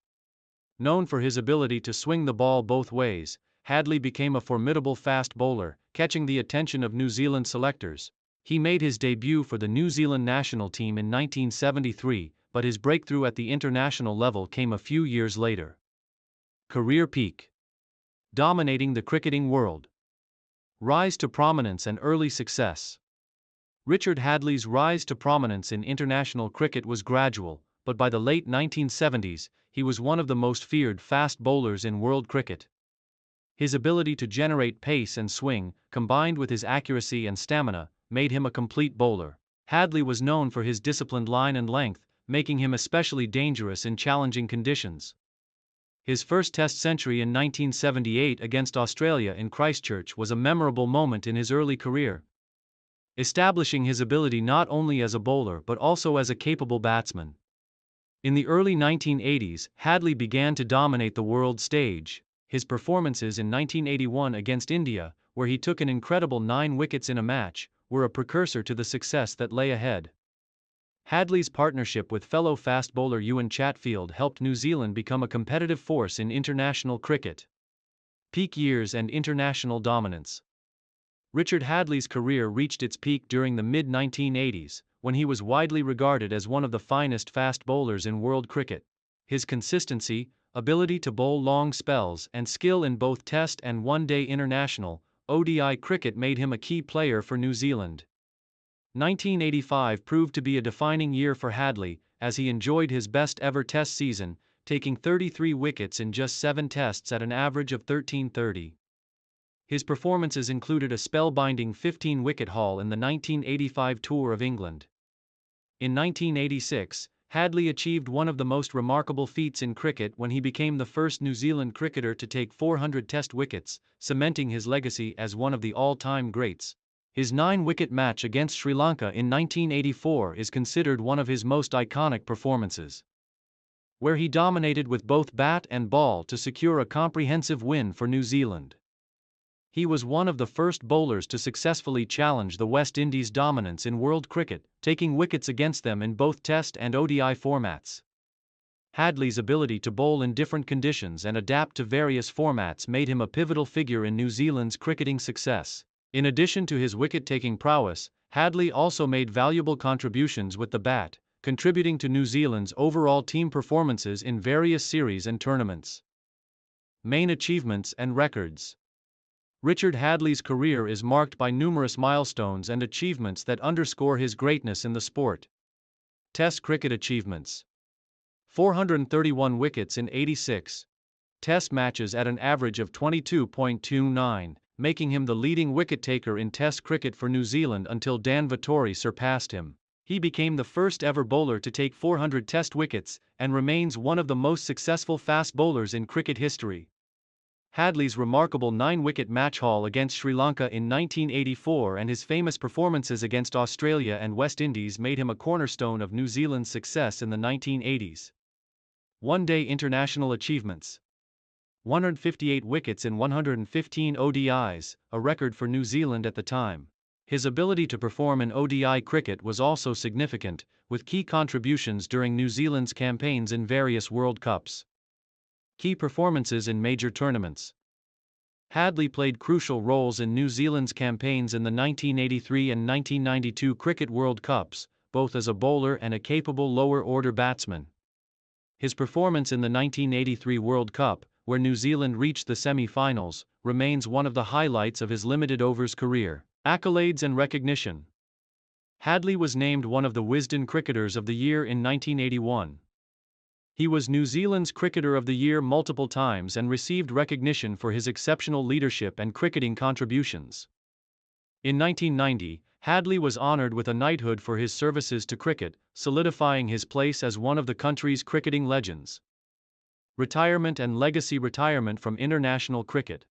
Known for his ability to swing the ball both ways, Hadlee became a formidable fast bowler, catching the attention of New Zealand selectors. He made his debut for the New Zealand national team in 1973, but his breakthrough at the international level came a few years later. Career peak. Dominating the cricketing world. Rise to prominence and early success. Richard Hadlee's rise to prominence in international cricket was gradual, but by the late 1970s, he was one of the most feared fast bowlers in world cricket. His ability to generate pace and swing, combined with his accuracy and stamina, made him a complete bowler. Hadlee was known for his disciplined line and length, making him especially dangerous in challenging conditions. His first Test century in 1978 against Australia in Christchurch was a memorable moment in his early career, establishing his ability not only as a bowler but also as a capable batsman. In the early 1980s, Hadlee began to dominate the world stage. His performances in 1981 against India, where he took an incredible 9 wickets in a match, were a precursor to the success that lay ahead. Hadlee's partnership with fellow fast bowler Ewan Chatfield helped New Zealand become a competitive force in international cricket. Peak years and international dominance. Richard Hadlee's career reached its peak during the mid-1980s, when he was widely regarded as one of the finest fast bowlers in world cricket. His consistency, ability to bowl long spells, and skill in both Test and one-day international (ODI) cricket made him a key player for New Zealand. 1985 proved to be a defining year for Hadlee, as he enjoyed his best-ever Test season, taking 33 wickets in just 7 Tests at an average of 1330. His performances included a spellbinding 15-wicket haul in the 1985 Tour of England. In 1986, Hadlee achieved one of the most remarkable feats in cricket when he became the first New Zealand cricketer to take 400 Test wickets, cementing his legacy as one of the all-time greats. His 9-wicket match against Sri Lanka in 1984 is considered one of his most iconic performances, where he dominated with both bat and ball to secure a comprehensive win for New Zealand. He was one of the first bowlers to successfully challenge the West Indies' dominance in world cricket, taking wickets against them in both Test and ODI formats. Hadlee's ability to bowl in different conditions and adapt to various formats made him a pivotal figure in New Zealand's cricketing success. In addition to his wicket-taking prowess, Hadlee also made valuable contributions with the bat, contributing to New Zealand's overall team performances in various series and tournaments. Main achievements and records. Richard Hadlee's career is marked by numerous milestones and achievements that underscore his greatness in the sport. Test cricket achievements. 431 wickets in 86 Test matches at an average of 22.29, making him the leading wicket-taker in Test cricket for New Zealand until Dan Vettori surpassed him. He became the first ever bowler to take 400 Test wickets, and remains one of the most successful fast bowlers in cricket history. Hadlee's remarkable 9-wicket match haul against Sri Lanka in 1984 and his famous performances against Australia and West Indies made him a cornerstone of New Zealand's success in the 1980s. One-day international achievements. 158 wickets in 115 ODIs, a record for New Zealand at the time. His ability to perform in ODI cricket was also significant, with key contributions during New Zealand's campaigns in various World Cups. Key performances in major tournaments. Hadlee played crucial roles in New Zealand's campaigns in the 1983 and 1992 Cricket World Cups, both as a bowler and a capable lower-order batsman. His performance in the 1983 World Cup, where New Zealand reached the semi-finals, remains one of the highlights of his limited overs career. Accolades and recognition. Hadlee was named one of the Wisden Cricketers of the Year in 1981. He was New Zealand's Cricketer of the Year multiple times and received recognition for his exceptional leadership and cricketing contributions. In 1990, Hadlee was honoured with a knighthood for his services to cricket, solidifying his place as one of the country's cricketing legends. Retirement and legacy. Retirement from international cricket.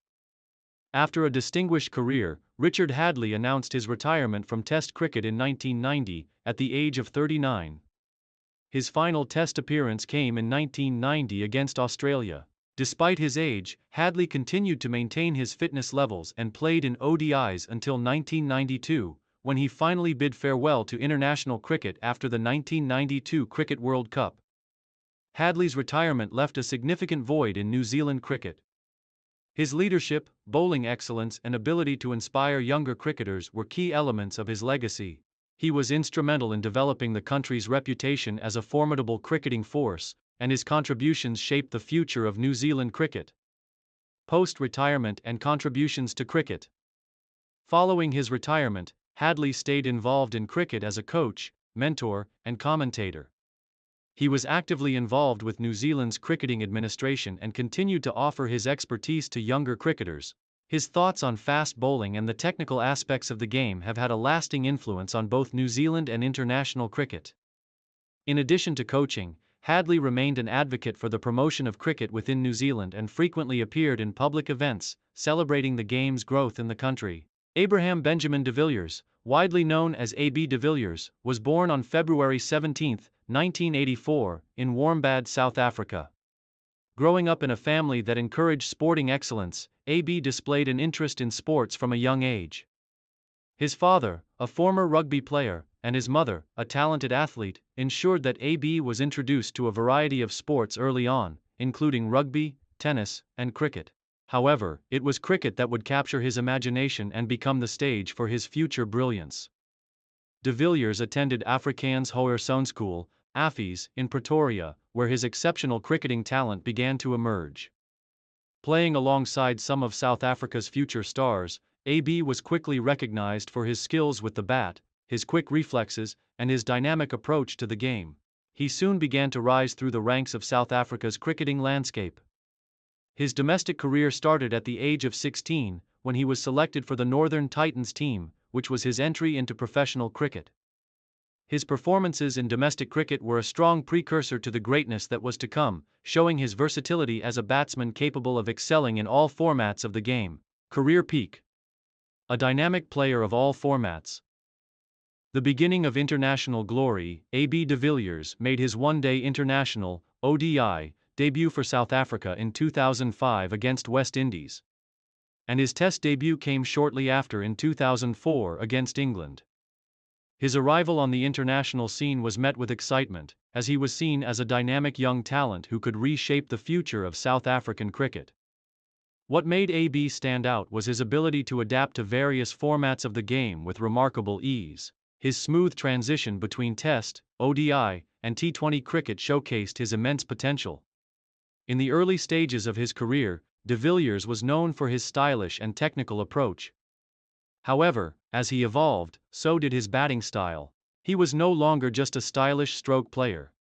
After a distinguished career, Richard Hadlee announced his retirement from Test cricket in 1990, at the age of 39. His final Test appearance came in 1990 against Australia. Despite his age, Hadlee continued to maintain his fitness levels and played in ODIs until 1992, when he finally bid farewell to international cricket after the 1992 Cricket World Cup. Hadlee's retirement left a significant void in New Zealand cricket. His leadership, bowling excellence and ability to inspire younger cricketers were key elements of his legacy. He was instrumental in developing the country's reputation as a formidable cricketing force, and his contributions shaped the future of New Zealand cricket. Post-retirement and contributions to cricket. Following his retirement, Hadlee stayed involved in cricket as a coach, mentor, and commentator. He was actively involved with New Zealand's cricketing administration and continued to offer his expertise to younger cricketers. His thoughts on fast bowling and the technical aspects of the game have had a lasting influence on both New Zealand and international cricket. In addition to coaching, Hadlee remained an advocate for the promotion of cricket within New Zealand and frequently appeared in public events, celebrating the game's growth in the country. Abraham Benjamin de Villiers, widely known as A.B. de Villiers, was born on February 17, 1984, in Warmbad, South Africa. Growing up in a family that encouraged sporting excellence, A.B. displayed an interest in sports from a young age. His father, a former rugby player, and his mother, a talented athlete, ensured that A.B. was introduced to a variety of sports early on, including rugby, tennis, and cricket. However, it was cricket that would capture his imagination and become the stage for his future brilliance. De Villiers attended Afrikaans Hoër School, AFIS, in Pretoria, where his exceptional cricketing talent began to emerge. Playing alongside some of South Africa's future stars, A.B. was quickly recognized for his skills with the bat, his quick reflexes, and his dynamic approach to the game. He soon began to rise through the ranks of South Africa's cricketing landscape. His domestic career started at the age of 16, when he was selected for the Northern Titans team, which was his entry into professional cricket. His performances in domestic cricket were a strong precursor to the greatness that was to come, showing his versatility as a batsman capable of excelling in all formats of the game. Career peak. A dynamic player of all formats. The beginning of international glory. A.B. de Villiers made his one-day international, ODI, debut for South Africa in 2005 against West Indies. And his Test debut came shortly after in 2004 against England. His arrival on the international scene was met with excitement, as he was seen as a dynamic young talent who could reshape the future of South African cricket. What made AB stand out was his ability to adapt to various formats of the game with remarkable ease. His smooth transition between Test, ODI, and T20 cricket showcased his immense potential. In the early stages of his career, de Villiers was known for his stylish and technical approach. However, as he evolved, so did his batting style. He was no longer just a stylish stroke player.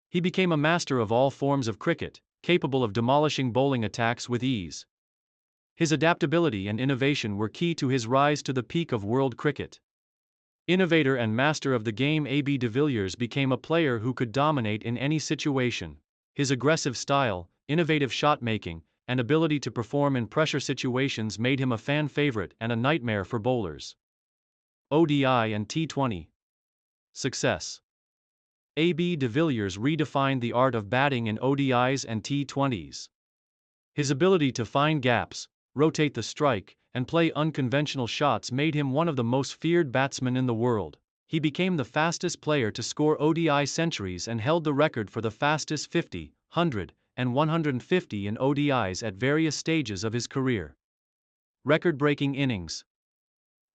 He became a master of all forms of cricket, capable of demolishing bowling attacks with ease. His adaptability and innovation were key to his rise to the peak of world cricket. Innovator and master of the game, AB de Villiers became a player who could dominate in any situation. His aggressive style, innovative shot-making, and ability to perform in pressure situations made him a fan favorite and a nightmare for bowlers. ODI and T20 success. AB de Villiers redefined the art of batting in ODIs and T20s. His ability to find gaps, rotate the strike, and play unconventional shots made him one of the most feared batsmen in the world. He became the fastest player to score ODI centuries and held the record for the fastest 50, 100, and 150 in ODIs at various stages of his career. Record-breaking innings.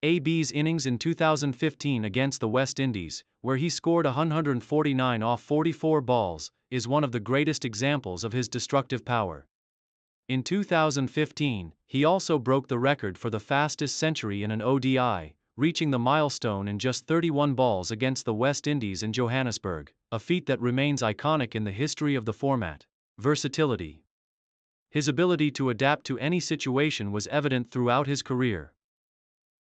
AB's innings in 2015 against the West Indies, where he scored 149 off 44 balls, is one of the greatest examples of his destructive power. In 2015, he also broke the record for the fastest century in an ODI, reaching the milestone in just 31 balls against the West Indies in Johannesburg, a feat that remains iconic in the history of the format. Versatility. His ability to adapt to any situation was evident throughout his career.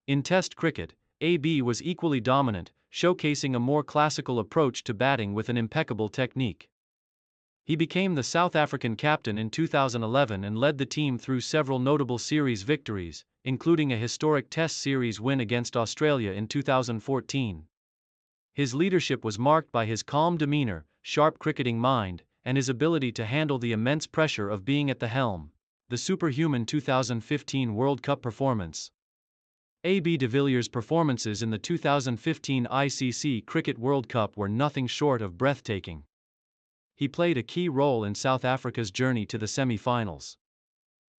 In Test cricket, AB was equally dominant, showcasing a more classical approach to batting with an impeccable technique. He became the South African captain in 2011 and led the team through several notable series victories, including a historic Test series win against Australia in 2014. His leadership was marked by his calm demeanor, sharp cricketing mind, and his ability to handle the immense pressure of being at the helm. The superhuman 2015 World Cup performance. AB de Villiers' performances in the 2015 ICC Cricket World Cup were nothing short of breathtaking. He played a key role in South Africa's journey to the semi-finals.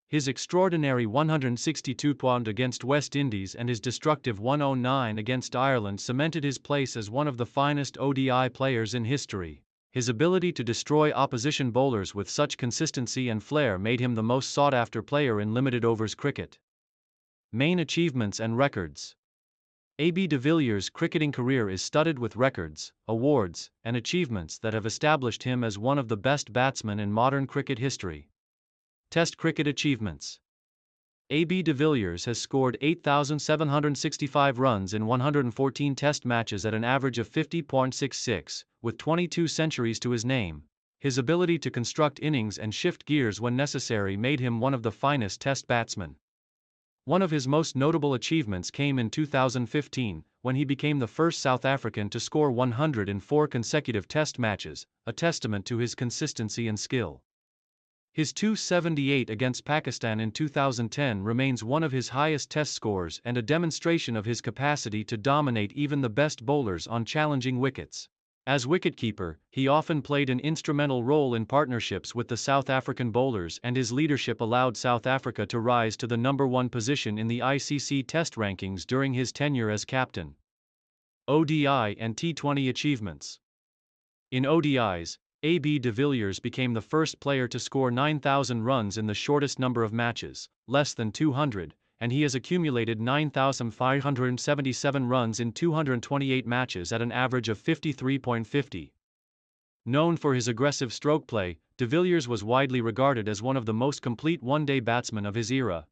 His extraordinary 162 point against West Indies and his destructive 109 against Ireland cemented his place as one of the finest ODI players in history. His ability to destroy opposition bowlers with such consistency and flair made him the most sought-after player in limited overs cricket. Main achievements and records. AB de Villiers' cricketing career is studded with records, awards, and achievements that have established him as one of the best batsmen in modern cricket history. Test cricket achievements. AB de Villiers has scored 8,765 runs in 114 Test matches at an average of 50.66, with 22 centuries to his name. His ability to construct innings and shift gears when necessary made him one of the finest Test batsmen. One of his most notable achievements came in 2015, when he became the first South African to score 100 in 4 consecutive Test matches, a testament to his consistency and skill. His 278 against Pakistan in 2010 remains one of his highest Test scores and a demonstration of his capacity to dominate even the best bowlers on challenging wickets. As wicketkeeper, he often played an instrumental role in partnerships with the South African bowlers, and his leadership allowed South Africa to rise to the #1 position in the ICC Test rankings during his tenure as captain. ODI and T20 achievements. In ODIs, AB de Villiers became the first player to score 9,000 runs in the shortest number of matches, less than 200, and he has accumulated 9,577 runs in 228 matches at an average of 53.50. Known for his aggressive stroke play, de Villiers was widely regarded as one of the most complete one-day batsmen of his era.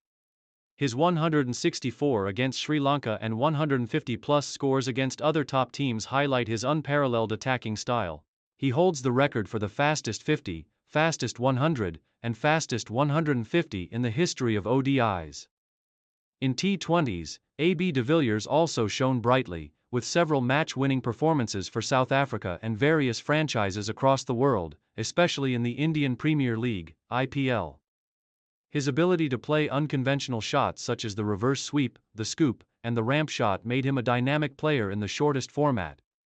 His 164 against Sri Lanka and 150-plus scores against other top teams highlight his unparalleled attacking style. He holds the record for the fastest 50, fastest 100, and fastest 150 in the history of ODIs. In T20s, AB de Villiers also shone brightly, with several match-winning performances for South Africa and various franchises across the world, especially in the Indian Premier League, IPL. His ability to play unconventional shots such as the reverse sweep, the scoop, and the ramp shot made him a dynamic player in the shortest format,